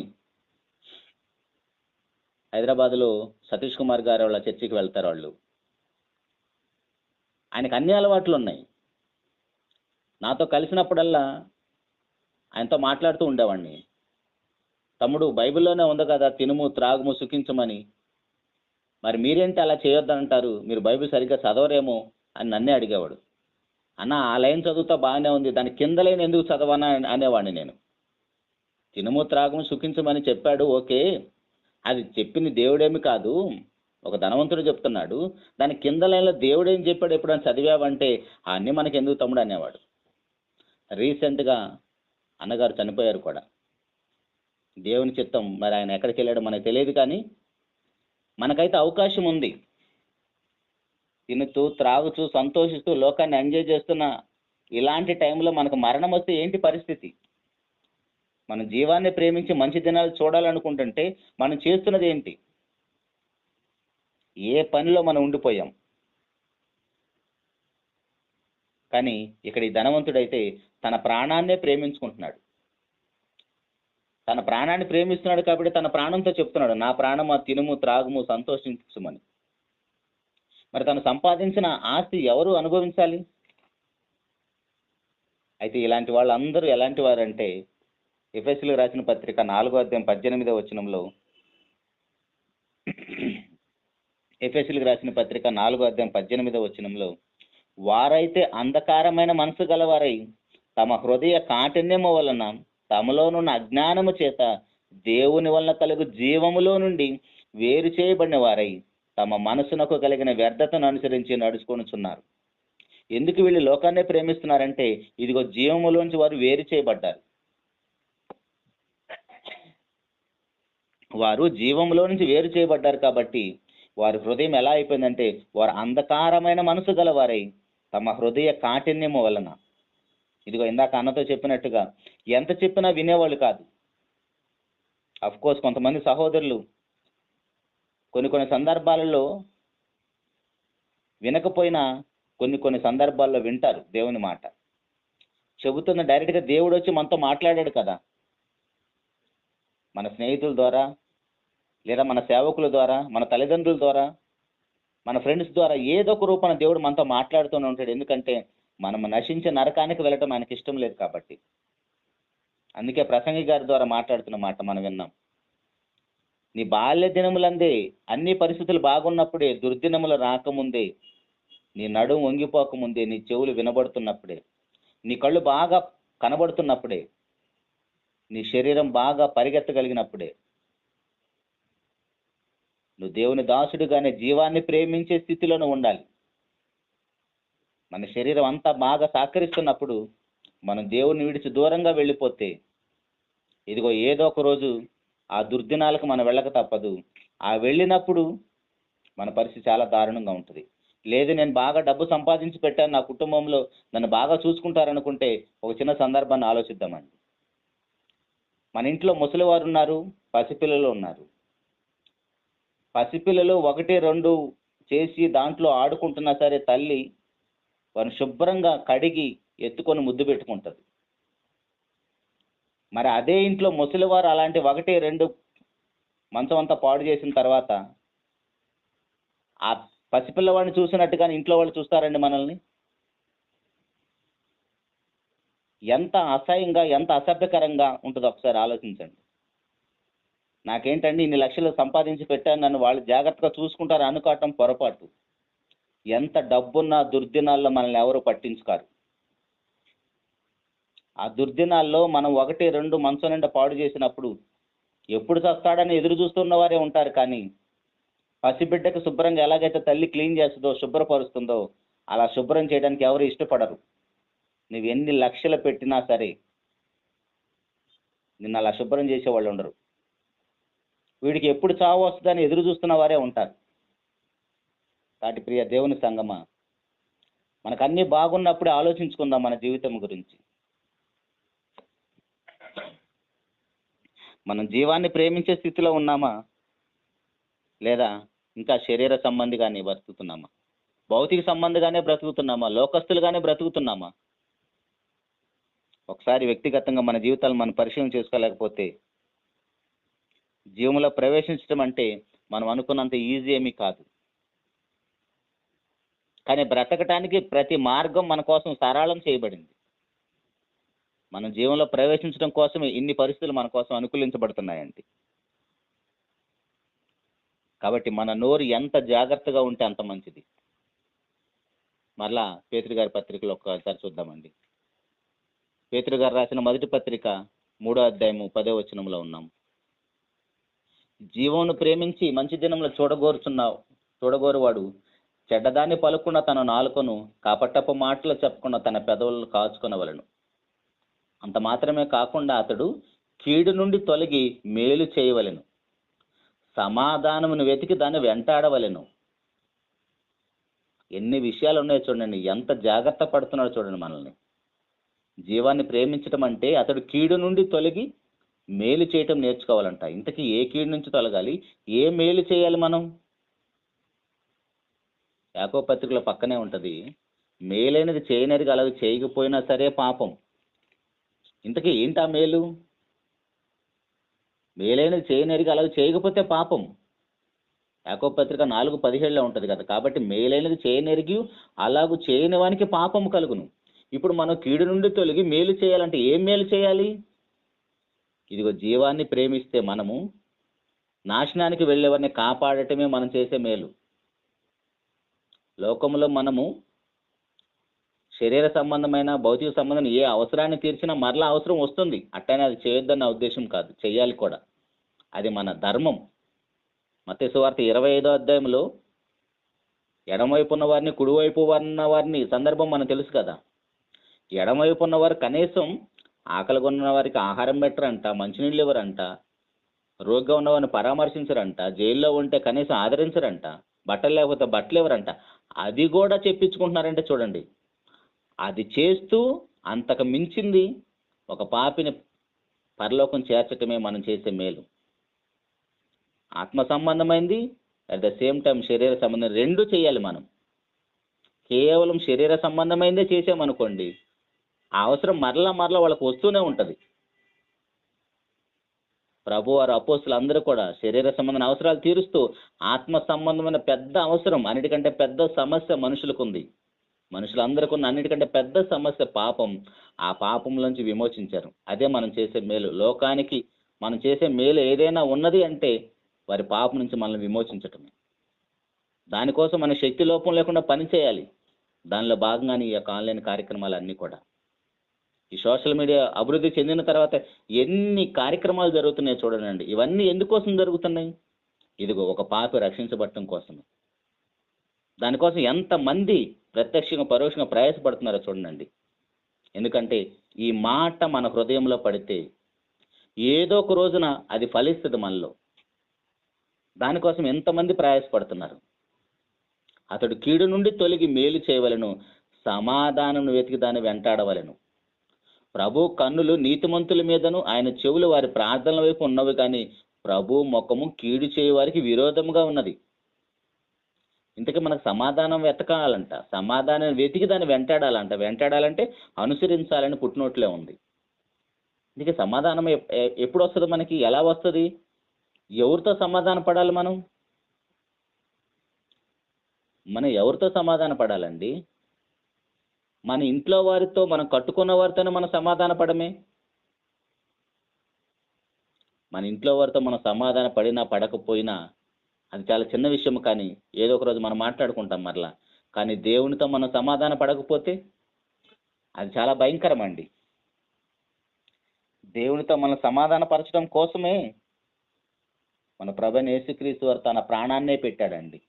హైదరాబాద్లో సతీష్ కుమార్ గారు వాళ్ళ చర్చికి వెళ్తారు వాళ్ళు. ఆయనకు అన్ని అలవాట్లు ఉన్నాయి. నాతో కలిసినప్పుడల్లా ఆయనతో మాట్లాడుతూ ఉండేవాడిని. తమ్ముడు, బైబిల్లోనే ఉంది కదా తినుము, త్రాగుము, సుఖించమని, మరి మీరేంటి అలా చేయొద్దంటారు? మీరు బైబిల్ సరిగ్గా చదవరేమో అని నన్నే అడిగేవాడు. అన్న, ఆ లైన్ చదువుతా బాగానే ఉంది, దాని కింద లైన్ ఎందుకు చదవనా అనేవాడిని నేను. తినుము, త్రాగుము, సుఖించమని చెప్పాడు, ఓకే, అది చెప్పింది దేవుడేమి కాదు, ఒక ధనవంతుడు చెప్తున్నాడు, దాని కింద లైన్లో దేవుడు ఏం చెప్పాడు ఎప్పుడైనా చదివావంటే అన్నీ మనకి ఎందుకు తమ్ముడు అనేవాడు. రీసెంట్గా అన్నగారు చనిపోయారు కూడా. దేవుని చిత్తం, మరి ఆయన ఎక్కడికి వెళ్ళాడో మనకు తెలియదు, కానీ మనకైతే అవకాశం ఉంది. తినుతూ త్రాగుతూ సంతోషిస్తూ లోకాన్ని ఎంజాయ్ చేస్తున్న ఇలాంటి టైంలో మనకు మరణం వస్తే ఏంటి పరిస్థితి? మన జీవాన్ని ప్రేమించి మంచి దినాలు చూడాలనుకుంటుంటే మనం చేస్తున్నది ఏంటి? ఏ పనిలో మనం ఉండిపోయాం. కానీ ఇక్కడ ఈ ధనవంతుడైతే తన ప్రాణాన్నే ప్రేమించుకుంటున్నాడు. తన ప్రాణాన్ని ప్రేమిస్తున్నాడు కాబట్టి తన ప్రాణంతో చెప్తున్నాడు, నా ప్రాణమా తినుము త్రాగుము సంతోషించుమని. మరి తను సంపాదించిన ఆస్తి ఎవరు అనుభవించాలి? అయితే ఇలాంటి వాళ్ళందరూ ఎలాంటి వారంటే, ఎఫెసీయులకు రాసిన పత్రిక 4:18 వచనంలో, ఎఫెసీయులకు రాసిన పత్రిక 4:18 వచనంలో, వారైతే అంధకారమైన మనసు గలవారై తమ హృదయ కాఠిన్యము వలన తమలోనున్న అజ్ఞానము చేత దేవుని వలన కలుగు జీవములో నుండి వేరు చేయబడిన వారై తమ మనసునకు కలిగిన వ్యర్థతను అనుసరించి నడుచుకొనుచున్నారు. ఎందుకు వీళ్ళు లోకాన్నే ప్రేమిస్తున్నారంటే, ఇదిగో జీవములోంచి వారు వేరు చేయబడ్డారు. వారు జీవంలో నుంచి వేరు చేయబడ్డారు కాబట్టి వారి హృదయం ఎలా అయిపోయిందంటే, వారు అంధకారమైన మనసు గలవారై తమ హృదయ కాఠిన్యము వలన, ఇదిగో ఇందాక అన్నతో చెప్పినట్టుగా ఎంత చెప్పినా వినేవాళ్ళు కాదు. అఫ్ కోర్స్ కొంతమంది సహోదరులు కొన్ని సందర్భాలలో వినకపోయినా కొన్ని సందర్భాల్లో వింటారు దేవుని మాట. చెబుతున్న డైరెక్ట్గా దేవుడు వచ్చి మనతో మాట్లాడాడు కదా, మన స్నేహితుల ద్వారా, లేదా మన సేవకుల ద్వారా, మన తల్లిదండ్రుల ద్వారా, మన ఫ్రెండ్స్ ద్వారా ఏదో ఒక రూపాన దేవుడు మనతో మాట్లాడుతూనే ఉంటాడు. ఎందుకంటే మనం నశించే నరకానికి వెళ్ళటం ఆయనకి ఇష్టం లేదు కాబట్టి. అందుకే ప్రసంగి గారి ద్వారా మాట్లాడుతున్న మాట మనం విన్నాం. నీ బాల్య దినములందే, అన్ని పరిస్థితులు బాగున్నప్పుడే, దుర్దినములు రాకముందే, నీ నడుము వంగిపోకముందే, నీ చెవులు వినబడుతున్నప్పుడే, నీ కళ్ళు బాగా కనబడుతున్నప్పుడే, నీ శరీరం బాగా పరిగెత్తగలిగినప్పుడే నువ్వు దేవుని దాసుడుగానే జీవాన్ని ప్రేమించే స్థితిలోనే ఉండాలి. మన శరీరం అంతా బాగా సహకరిస్తున్నప్పుడు మనం దేవుని విడిచి దూరంగా వెళ్ళిపోతే, ఇదిగో ఏదో ఒక రోజు ఆ దుర్దినాలకు మనం వెళ్ళక తప్పదు. ఆ వెళ్ళినప్పుడు మన పరిస్థితి చాలా దారుణంగా ఉంటుంది. లేదు నేను బాగా డబ్బు సంపాదించి పెట్టాను, నా కుటుంబంలో నన్ను బాగా చూసుకుంటారనుకుంటే ఒక చిన్న సందర్భాన్ని ఆలోచిద్దామండి. మన ఇంట్లో ముసలివారు ఉన్నారు, పసిపిల్లలు ఉన్నారు. పసిపిల్లలు 1-2 చేసి దాంట్లో ఆడుకుంటున్నా సరే తల్లి వారిని శుభ్రంగా కడిగి ఎత్తుకొని ముద్దు పెట్టుకుంటుంది. మరి అదే ఇంట్లో ముసలివారు అలాంటి 1-2 మంచం అంతా పాడు చేసిన తర్వాత ఆ పసిపిల్లవాడిని చూసినట్టుగానే ఇంట్లో వాళ్ళు చూస్తారండి మనల్ని? ఎంత అసహ్యంగా, ఎంత అసభ్యకరంగా ఉంటుందో ఒకసారి ఆలోచించండి. నాకేంటండి ఇన్ని లక్షలు సంపాదించి పెట్టాను, నన్ను వాళ్ళు జాగ్రత్తగా చూసుకుంటారు అనుకోవటం పొరపాటు. ఎంత డబ్బున్న దుర్దినాల్లో మనల్ని ఎవరు పట్టించుకారు. ఆ దుర్దినాల్లో మనం 1-2 మంచం నిండా పాడు చేసినప్పుడు ఎప్పుడు చస్తాడని ఎదురు చూస్తున్న వారే ఉంటారు. కానీ పసిబిడ్డకు శుభ్రంగా ఎలాగైతే తల్లి క్లీన్ చేస్తుందో, శుభ్రపరుస్తుందో, అలా శుభ్రం చేయడానికి ఎవరు ఇష్టపడరు. నువ్వు ఎన్ని లక్షలు పెట్టినా సరే నిన్ను అలా శుభ్రం చేసేవాళ్ళు ఉండరు. వీడికి ఎప్పుడు చావు వస్తుందని ఎదురు చూస్తున్న వారే ఉంటారు. కాబట్టి ప్రియ దేవుని సంగమా, మనకు అన్నీ బాగున్నప్పుడే ఆలోచించుకుందాం మన జీవితం గురించి. మనం జీవాన్ని ప్రేమించే స్థితిలో ఉన్నామా, లేదా ఇంకా శరీర సంబంధిగానే బ్రతుకుతున్నామా? భౌతిక సంబంధిగానే బ్రతుకుతున్నామా? లోకస్తులుగానే బ్రతుకుతున్నామా? ఒకసారి వ్యక్తిగతంగా మన జీవితాలు మనం పరిశీలన చేసుకోలేకపోతే, జీవంలో ప్రవేశించడం అంటే మనం అనుకున్నంత ఈజీ ఏమీ కాదు. కానీ బ్రతకటానికి ప్రతి మార్గం మన కోసం సరళం చేయబడింది. మన జీవంలో ప్రవేశించడం కోసమే ఇన్ని పరిస్థితులు మన కోసం అనుకూలించబడుతున్నాయండి. కాబట్టి మన నోరు ఎంత జాగ్రత్తగా ఉంటే అంత మంచిది. మరలా పేతురు గారి పత్రికలో ఒకసారి చూద్దామండి. పేతురు గారు రాసిన మొదటి పత్రిక 3వ అధ్యాయము 10వ వచనంలో ఉన్నాం. జీవమును ప్రేమించి మంచి దినములు చూడగోరువాడు చెడ్డదాన్ని పలుకున్న తన నాలుకను, కాపట్టపు మాటలు చెప్పకుండా తన పెదవులను కాచుకొనవలెను. అంత మాత్రమే కాకుండా అతడు కీడు నుండి తొలగి మేలు చేయవలెను, సమాధానమును వెతికి దాన్ని వెంటాడవలెను. ఎన్ని విషయాలు ఉన్నాయో చూడండి, ఎంత జాగ్రత్త పడుతున్నాడో చూడండి. మనల్ని జీవాన్ని ప్రేమించడం అంటే అతడు కీడు నుండి తొలగి మేలు చేయటం నేర్చుకోవాలంట. ఇంతకీ ఏ కీడు నుంచి తొలగాలి, ఏ మేలు చేయాలి మనం? యాకోబు పత్రికలో పక్కనే ఉంటది, మేలైనది చేయనరిగా అలాగే చేయకపోయినా సరే పాపం. ఇంతకీ ఏంటి ఆ మేలు? మేలైనది చేయనరిగా అలాగే చేయకపోతే పాపం. యాకోబు పత్రిక 4:17 ఉంటది కదా. కాబట్టి మేలైనది చేయనెరిగి అలాగూ చేయని వానికి పాపం కలుగును. ఇప్పుడు మనం కీడు నుండి తొలగి మేలు చేయాలంటే ఏం మేలు చేయాలి? ఇదిగో జీవాన్ని ప్రేమిస్తే మనము నాశనానికి వెళ్ళేవారిని కాపాడటమే మనం చేసే మేలు. లోకంలో మనము శరీర సంబంధమైన భౌతిక సంబంధం ఏ అవసరాన్ని తీర్చినా మరలా అవసరం వస్తుంది. అట్టనే అది చేయొద్దన్న ఉద్దేశం కాదు, చెయ్యాలి కూడా. అది మన ధర్మం. మత్తయి సువార్త 25వ అధ్యాయంలో ఎడమవైపు ఉన్న వారిని, కుడివైపు ఉన్న వారిని సందర్భం మనకు తెలుసు కదా. ఎడమవైపు ఉన్నవారు కనీసం ఆకలిగా ఉన్న వారికి ఆహారం పెట్టరంట, మంచినీళ్ళు ఇవ్వరంట, రోగిగా ఉన్నవారిని పరామర్శించరంట, జైల్లో ఉంటే కనీసం ఆదరించరంట, బట్టలు లేకపోతే బట్టలు ఇవ్వరంట. అది కూడా చెప్పించుకుంటున్నారంటే చూడండి. అది చేస్తూ అంతకు మించింది ఒక పాపిని పరలోకం చేర్చటమే మనం చేసే మేలు. ఆత్మ సంబంధమైంది, అట్ ద సేమ్ టైం శరీర సంబంధం, రెండు చేయాలి మనం. కేవలం శరీర సంబంధమైందే చేసామనుకోండి, ఆ అవసరం మరలా వాళ్ళకు వస్తూనే ఉంటుంది. ప్రభు వారు అపోస్తులు అందరూ కూడా శరీర సంబంధమైన అవసరాలు తీరుస్తూ ఆత్మ సంబంధమైన పెద్ద అవసరం, అన్నిటికంటే పెద్ద సమస్య మనుషులకు ఉంది. మనుషులందరికీ ఉన్న అన్నిటికంటే పెద్ద సమస్య పాపం. ఆ పాపంలోంచి విమోచించారు. అదే మనం చేసే మేలు. లోకానికి మనం చేసే మేలు ఏదైనా ఉన్నది అంటే వారి పాపం నుంచి మనల్ని విమోచించటమే. దానికోసం మన శక్తి లోపం లేకుండా పని చేయాలి. దానిలో భాగంగానే ఈ యొక్క ఆన్లైన్ కార్యక్రమాలన్నీ కూడా. ఈ సోషల్ మీడియా అభివృద్ధి చెందిన తర్వాత ఎన్ని కార్యక్రమాలు జరుగుతున్నాయో చూడండి. ఇవన్నీ ఎందుకోసం జరుగుతున్నాయి? ఇదిగో ఒక పాప రక్షించబడటం కోసమే. దానికోసం ఎంతమంది ప్రత్యక్షంగా పరోక్షంగా ప్రయాసపడుతున్నారో చూడండి. ఎందుకంటే ఈ మాట మన హృదయంలో పడితే ఏదో ఒక రోజున అది ఫలిస్తుంది మనలో. దానికోసం ఎంతమంది ప్రయాసపడుతున్నారు. అతడు కీడు నుండి తొలగి మేలు చేయవలెను, సమాధానం వెతికి దాన్ని వెంటాడవలెను. ప్రభు కన్నులు నీతిమంతుల మీదను, ఆయన చెవులు వారి ప్రార్థనల వైపు ఉన్నవి, కానీ ప్రభు ముఖము కీడు చేయవారికి విరోధముగా ఉన్నది. ఇంతకీ మనకు సమాధానం వెతకాలంట, సమాధానం వెతికి దాన్ని వెంటాడాలంట. వెంటాడాలంటే అనుసరించాలని పుట్టినోట్లే ఉంది. ఇందుకే సమాధానం ఎప్పుడు వస్తుంది మనకి? ఎలా వస్తుంది? ఎవరితో సమాధాన పడాలి మనం ఎవరితో సమాధాన పడాలండి? మన ఇంట్లో వారితో, మనం కట్టుకున్న వారితోనే మనం సమాధాన పడమే. మన ఇంట్లో వారితో మనం సమాధాన పడినా పడకపోయినా అది చాలా చిన్న విషయం, కానీ ఏదో ఒక రోజు మనం మాట్లాడుకుంటాం మరలా. కానీ దేవునితో మనం సమాధాన పడకపోతే అది చాలా భయంకరం అండి. దేవునితో మనం సమాధాన పరచడం కోసమే మన ప్రభువైన యేసుక్రీస్తు వారు తన ప్రాణాన్నే పెట్టాడండి.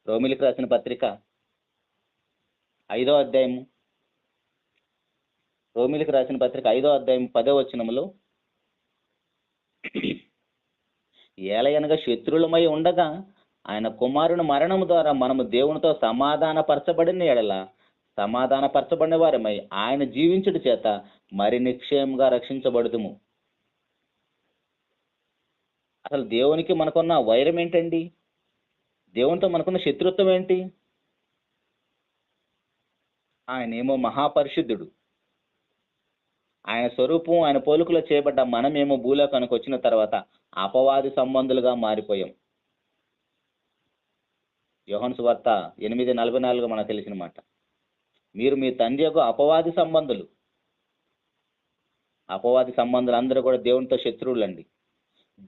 రోమీయులకు రాసిన పత్రిక 5వ అధ్యాయం, రోమీయులకు రాసిన పత్రిక 5వ అధ్యాయం 10వ వచనములో, ఏలయనగా శత్రువులమై ఉండగా ఆయన కుమారుని మరణము ద్వారా మనము దేవునితో సమాధాన పరచబడిన ఎడల సమాధాన పరచబడిన వారమై ఆయన జీవించుట చేత మరి నిక్షేమంగా రక్షించబడుదుము. అసలు దేవునికి మనకున్న వైరం ఏంటండి? దేవునితో మనకున్న శత్రుత్వం ఏంటి? ఆయన ఏమో మహాపరిశుద్ధుడు, ఆయన స్వరూపం, ఆయన పోలికలో చేయబడ్డ మనమేమో భూలోకానికి వచ్చిన తర్వాత అపవాది సంబంధులుగా మారిపోయాం. యోహాను సువార్త 8:44 మనకు తెలిసిన మాట. మీరు మీ తండ్రి యొక్క అపవాది సంబంధులు. అపవాది సంబంధులు అందరూ కూడా దేవునితో శత్రువులు అండి.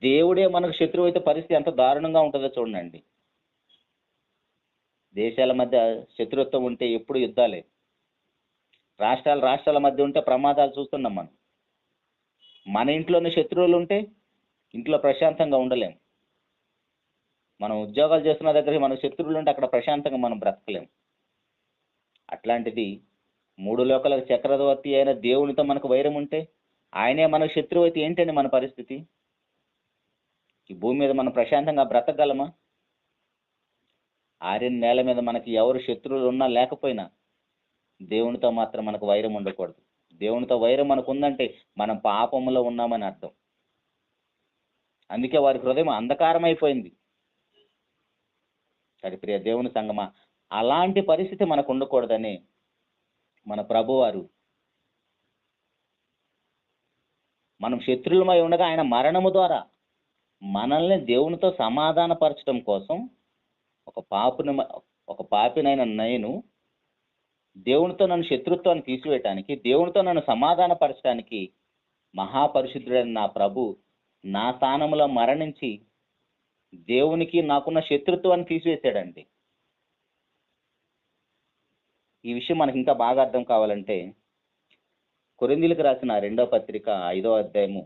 దేవుడే మనకు శత్రువు అయితే పరిస్థితి ఎంత దారుణంగా ఉంటుందో చూడండి. దేశాల మధ్య శత్రుత్వం ఉంటే ఎప్పుడు యుద్ధాలే. రాష్ట్రాల మధ్య ఉంటే ప్రమాదాలు చూస్తున్నాం మనం. మన ఇంట్లోనే శత్రువులు ఉంటే ఇంట్లో ప్రశాంతంగా ఉండలేం. మనం ఉద్యోగాలు చేస్తున్న దగ్గర మన శత్రువులు ఉంటే అక్కడ ప్రశాంతంగా మనం బ్రతకలేం. అట్లాంటిది 3 లోకాలకు చక్రవర్తి అయిన దేవునితో మనకు వైరం ఉంటే, ఆయనే మనకు శత్రువు అయితే ఏంటండి మన పరిస్థితి? ఈ భూమి మీద మనం ప్రశాంతంగా బ్రతకగలమా? ఆరిన నేల మీద మనకి ఎవరు శత్రువులు ఉన్నా లేకపోయినా దేవునితో మాత్రం మనకు వైరం ఉండకూడదు. దేవునితో వైరం మనకు ఉందంటే మనం పాపంలో ఉన్నామని అర్థం. అందుకే వారి హృదయం అంధకారం అయిపోయింది. సరే ప్రియ దేవుని సంగమా, అలాంటి పరిస్థితి మనకు ఉండకూడదని మన ప్రభువారు మనం శత్రువులమై ఉండగా ఆయన మరణము ద్వారా మనల్ని దేవునితో సమాధానపరచడం కోసం ఒక పాపినైన నేను దేవునితో నన్ను శత్రుత్వాన్ని తీసివేయటానికి, దేవునితో నన్ను సమాధానపరచడానికి మహాపరిశుద్ధుడైన నా ప్రభు నా స్థానంలో మరణించి దేవునికి నాకున్న శత్రుత్వాన్ని తీసివేశాడండి. ఈ విషయం మనకి ఇంకా బాగా అర్థం కావాలంటే కొరింథీయులకు రాసిన 2వ పత్రిక 5వ అధ్యాయము,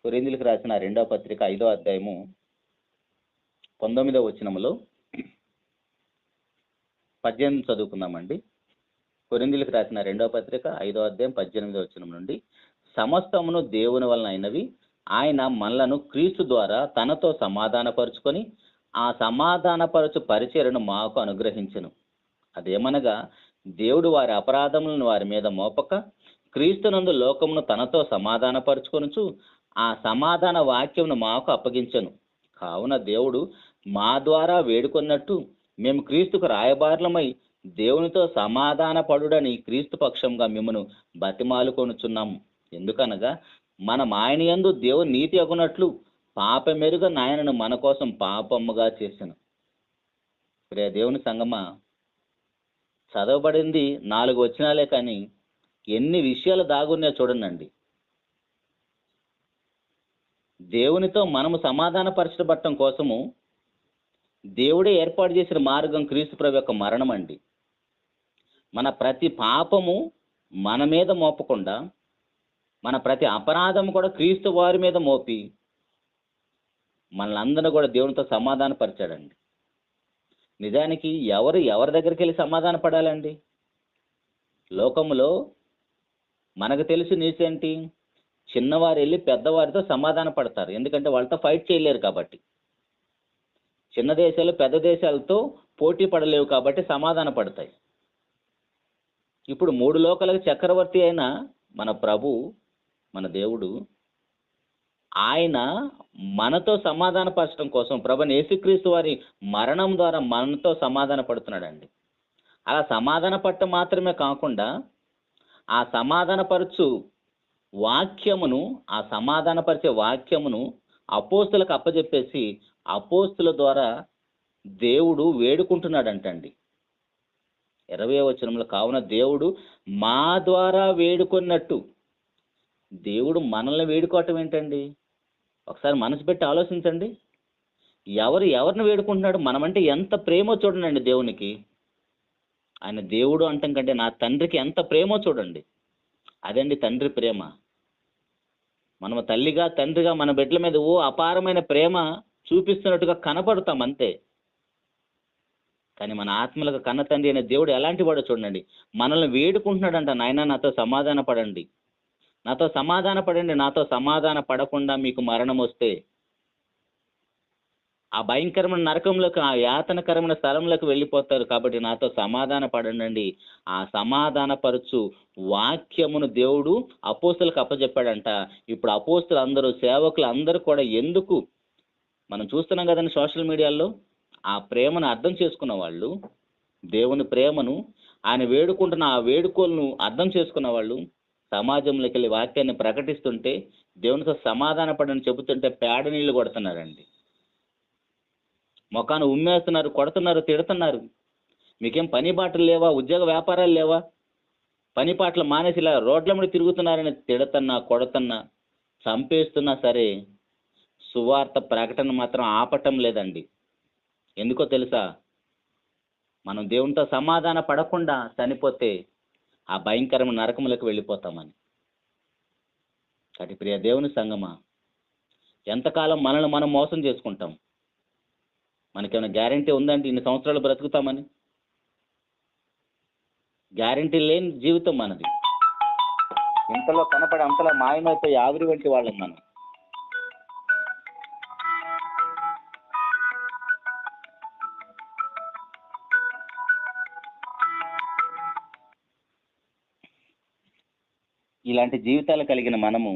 కొరింథీయులకు రాసిన 2వ పత్రిక 5వ అధ్యాయము 19వ వచనములో 18 చదువుకుందామండి. కొరింథీయులకు రాసిన 2వ పత్రిక 5వ అధ్యాయం 18వ వచనం నుండి, సమస్తమును దేవుని వలన అయినవి, ఆయన మనలను క్రీస్తు ద్వారా తనతో సమాధానపరుచుకొని ఆ సమాధానపరచు పరిచర్యను మాకు అనుగ్రహించెను. అదేమనగా దేవుడు వారి అపరాధములను వారి మీద మోపక క్రీస్తునందు లోకమును తనతో సమాధానపరుచుకొనుచు ఆ సమాధాన వాక్యమును మాకు అప్పగించెను. కావున దేవుడు మా ద్వారా వేడుకొన్నట్టు మేము క్రీస్తుకు రాయబారులమై దేవునితో సమాధాన పడుడని క్రీస్తు పక్షంగా మిమ్మను బతిమాలుకొనుచున్నాము. ఎందుకనగా మనం ఆయన యందు దేవుని నీతి అగునట్లు పాపమెరుగ నాయనను మన కోసం పాపముగా చేసెను. ప్రియ దేవుని సంగమా, చదవబడింది 4 వచనాలే, కానీ ఎన్ని విషయాలు దాగున్నాయో చూడండి. దేవునితో మనము సమాధానపరచబడటం కోసము దేవుడే ఏర్పాటు చేసిన మార్గం క్రీస్తు ప్రభు యొక్క మరణం అండి. మన ప్రతి పాపము మన మీద మోపకుండా, మన ప్రతి అపరాధం కూడా క్రీస్తు వారి మీద మోపి మనల్ని కూడా దేవునితో సమాధానపరిచాడండి. నిజానికి ఎవరి దగ్గరికి వెళ్ళి సమాధాన పడాలండి? లోకములో మనకు తెలిసి నీసేంటి, చిన్నవారు వెళ్ళి పెద్దవారితో సమాధాన పడతారు. ఎందుకంటే వాళ్ళతో ఫైట్ చేయలేరు కాబట్టి. చిన్న దేశాలు పెద్ద దేశాలతో పోటీ పడలేవు కాబట్టి సమాధాన పడతాయి. ఇప్పుడు 3 లోకాలకు చక్రవర్తి అయిన మన ప్రభు, మన దేవుడు, ఆయన మనతో సమాధానపరచడం కోసం ప్రభుని యేసుక్రీస్తు వారి మరణం ద్వారా మనతో సమాధాన పడుతున్నాడండి. అలా సమాధాన పడటం మాత్రమే కాకుండా ఆ సమాధానపరచు వాక్యమును, ఆ సమాధానపరిచే వాక్యమును అపోస్తులకు అప్పచెప్పేసి అపోస్తుల ద్వారా దేవుడు వేడుకుంటున్నాడంటండి. 20వ వచనంలో, కావున దేవుడు మా ద్వారా వేడుకున్నట్టు. దేవుడు మనల్ని వేడుకోవటం ఏంటండి? ఒకసారి మనసు పెట్టి ఆలోచించండి. ఎవరిని వేడుకుంటున్నాడు? మనమంటే ఎంత ప్రేమో చూడండి దేవునికి. ఆయన దేవుడు అంటాం కంటే నా తండ్రికి ఎంత ప్రేమో చూడండి. అదండి తండ్రి ప్రేమ. మనము తల్లిగా తండ్రిగా మన బిడ్డల మీద అపారమైన ప్రేమ చూపిస్తున్నట్టుగా కనపడతాం అంతే. కానీ మన ఆత్మలకు కన్న తండ్రి అనే దేవుడు ఎలాంటి వాడో చూడండి. మనల్ని వేడుకుంటున్నాడంట, నాయన నాతో సమాధాన పడండి, నాతో సమాధాన పడండి, నాతో సమాధాన పడకుండా మీకు మరణం వస్తే ఆ భయంకరమైన నరకంలోకి, ఆ యాతనకరమైన స్థలంలోకి వెళ్ళిపోతారు. కాబట్టి నాతో సమాధాన పడండి. ఆ సమాధానపరచు వాక్యమును దేవుడు అపోస్తులకు అప్పచెప్పాడంట. ఇప్పుడు అపోస్తులు అందరూ, సేవకులు అందరూ కూడా ఎందుకు మనం చూస్తున్నాం కదండి సోషల్ మీడియాలో, ఆ ప్రేమను అర్థం చేసుకున్న వాళ్ళు, దేవుని ప్రేమను, ఆయన వేడుకుంటున్న ఆ వేడుకోలను అర్థం చేసుకున్న వాళ్ళు సమాజంలోకి వెళ్ళి వాక్యాన్ని ప్రకటిస్తుంటే, దేవునితో సమాధాన పడని చెబుతుంటే పేడ నీళ్లు కొడుతున్నారండి. మొఖాన్ని ఉమ్మేస్తున్నారు, కొడుతున్నారు, తిడుతున్నారు. మీకేం పని బాటలు లేవా? ఉద్యోగ వ్యాపారాలు లేవా? పని పాటలు మానేసి ఇలా రోడ్ల మీద తిరుగుతున్నారని తిడుతున్నా, కొడుతున్నా, చంపేస్తున్నా సరే సువార్త ప్రకటన మాత్రం ఆపటం లేదండి. ఎందుకో తెలుసా? మనం దేవునితో సమాధాన పడకుండా చనిపోతే ఆ భయంకరమైన నరకములకు వెళ్ళిపోతామని. కాబట్టి ప్రియ దేవుని సంగమా, ఎంతకాలం మనల్ని మనం మోసం చేసుకుంటాం? మనకేమైనా గ్యారంటీ ఉందండి ఇన్ని సంవత్సరాలు బ్రతుకుతామని? గ్యారంటీ లేని జీవితం మనది. ఇంతలో కనపడి అంతలో మాయమైపోయి ఆవిరి వంటి వాళ్ళం మనం. ఇలాంటి జీవితాలు కలిగిన మనము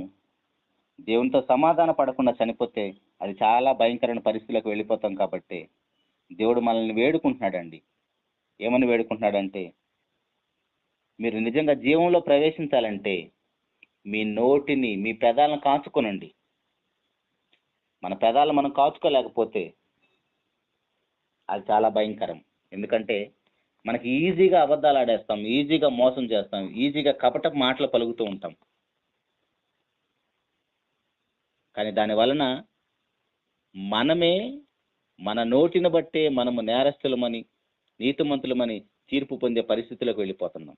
దేవునితో సమాధాన పడకుండా చనిపోతే అది చాలా భయంకరమైన పరిస్థితులకు వెళ్ళిపోతాం. కాబట్టి దేవుడు మనల్ని వేడుకుంటున్నాడండి. ఏమని వేడుకుంటున్నాడంటే, మీరు నిజంగా జీవంలో ప్రవేశించాలంటే మీ నోటిని, మీ పెదాలను కాచుకోనండి. మన పెదాలను మనం కాచుకోలేకపోతే అది చాలా భయంకరం. ఎందుకంటే మనకి ఈజీగా అబద్ధాలు ఆడేస్తాం, ఈజీగా మోసం చేస్తాం, ఈజీగా కపట మాటలు పలుకుతూ ఉంటాం. కానీ దాని వలన మనమే మన నోటిని బట్టే మనము నేరస్తులమని, నీతిమంతులమని తీర్పు పొందే పరిస్థితులకు వెళ్ళిపోతున్నాం.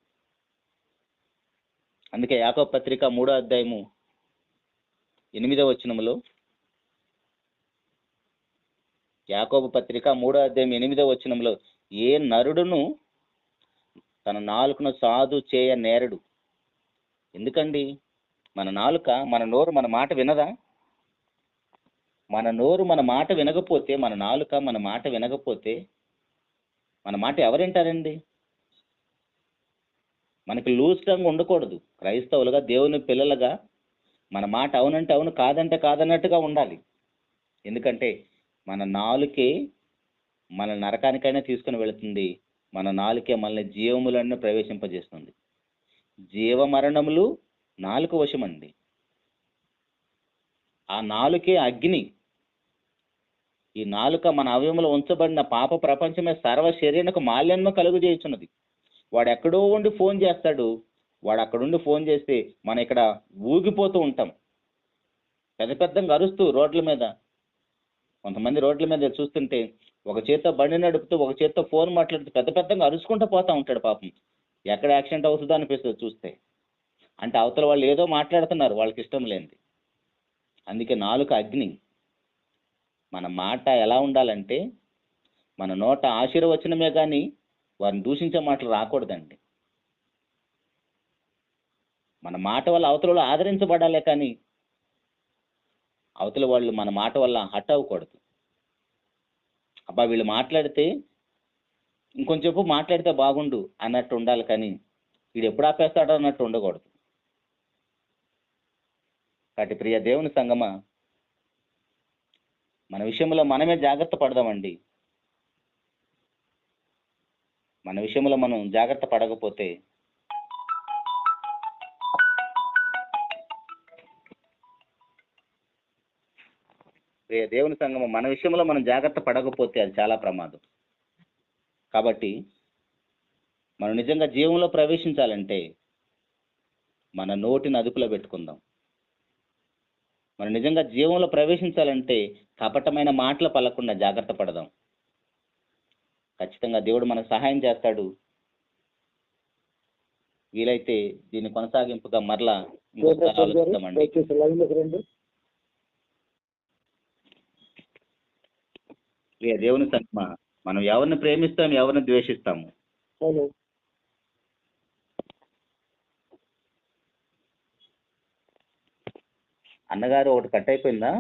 అందుకే యాకోబు పత్రిక 3వ అధ్యాయము 8వ వచనములో, యాకోబు పత్రిక 3వ అధ్యాయం 8వ వచనంలో, ఏ నరుడును తన నాలుకను సాధు చేయ నేరడు. ఎందుకండి? మన నాలుక, మన నోరు మన మాట వినదా? మన నోరు మన మాట వినకపోతే, మన నాలుక మన మాట వినకపోతే మన మాట ఎవరింటారండి? మనకి లూజ్ టంగ్ ఉండకూడదు. క్రైస్తవులుగా, దేవుని పిల్లలుగా మన మాట అవునంటే అవును, కాదంటే కాదన్నట్టుగా ఉండాలి. ఎందుకంటే మన నాలుకే మన నరకానికైనా తీసుకుని వెళుతుంది. మన నాలుకే మనల్ని జీవములను ప్రవేశింపజేస్తుంది. జీవ మరణములు నాలుక వశమండి. ఆ నాలుకే అగ్ని. ఈ నాలుక మన అవయములో ఉంచబడిన పాప ప్రపంచమే సర్వ శరీరకు మాల్యాన్ని కలుగు చేయుచున్నది. వాడు ఎక్కడో ఉండి ఫోన్ చేస్తాడు. వాడు అక్కడుండి ఫోన్ చేస్తే మనం ఇక్కడ ఊగిపోతూ ఉంటాం, పెద్ద పెద్దగా అరుస్తూ రోడ్ల మీద. కొంతమంది రోడ్ల మీద చూస్తుంటే ఒక చేత్తో బండి నడుపుతూ ఒక చేత్తో ఫోన్ మాట్లాడుతూ పెద్ద పెద్దగా అరుచుకుంటూ పోతా ఉంటాడు. పాపం ఎక్కడ యాక్సిడెంట్ అవుతుందో అనిపిస్తుంది చూస్తే. అంటే అవతల వాళ్ళు ఏదో మాట్లాడుతున్నారు వాళ్ళకి ఇష్టం లేనిది. అందుకే నాలుక అగ్ని. మన మాట ఎలా ఉండాలంటే, మన నోట ఆశీర్వచనమే కానీ వారిని దూషించే మాటలు రాకూడదండి. మన మాట వల్ల అవతల వాళ్ళు ఆదరించబడాలే కానీ అవతల వాళ్ళు మన మాట వల్ల హట్ అవ్వకూడదు. అబ్బా వీళ్ళు మాట్లాడితే ఇంకొంచెంసేపు మాట్లాడితే బాగుండు అన్నట్టు ఉండాలి, కానీ వీడు ఎప్పుడు ఆపేస్తాడో అన్నట్టు ఉండకూడదు. కాబట్టి ప్రియ దేవుని సంగమా, మన విషయంలో మనమే జాగ్రత్త పడదామండి. మన విషయంలో మనం జాగ్రత్త పడకపోతే ప్రియ దేవుని సంగమం, మన విషయంలో మనం జాగ్రత్త పడకపోతే అది చాలా ప్రమాదం. కాబట్టి మనం నిజంగా జీవంలో ప్రవేశించాలంటే మన నోటిని అదుపులో పెట్టుకుందాం. మనం నిజంగా జీవంలో ప్రవేశించాలంటే కపటమైన మాటలు పలకుండా జాగ్రత్త పడదాం. ఖచ్చితంగా దేవుడు మనకు సహాయం చేస్తాడు. వీలైతే దీన్ని కొనసాగింపుగా మరలా ఇంకొకసారి ఆలోచిద్దామండి. దేవుని సంగమా, మనం ఎవరిని ప్రేమిస్తాం, ఎవరిని ద్వేషిస్తాము? అన్నగారు ఒకటి కట్ అయిపోయిందా?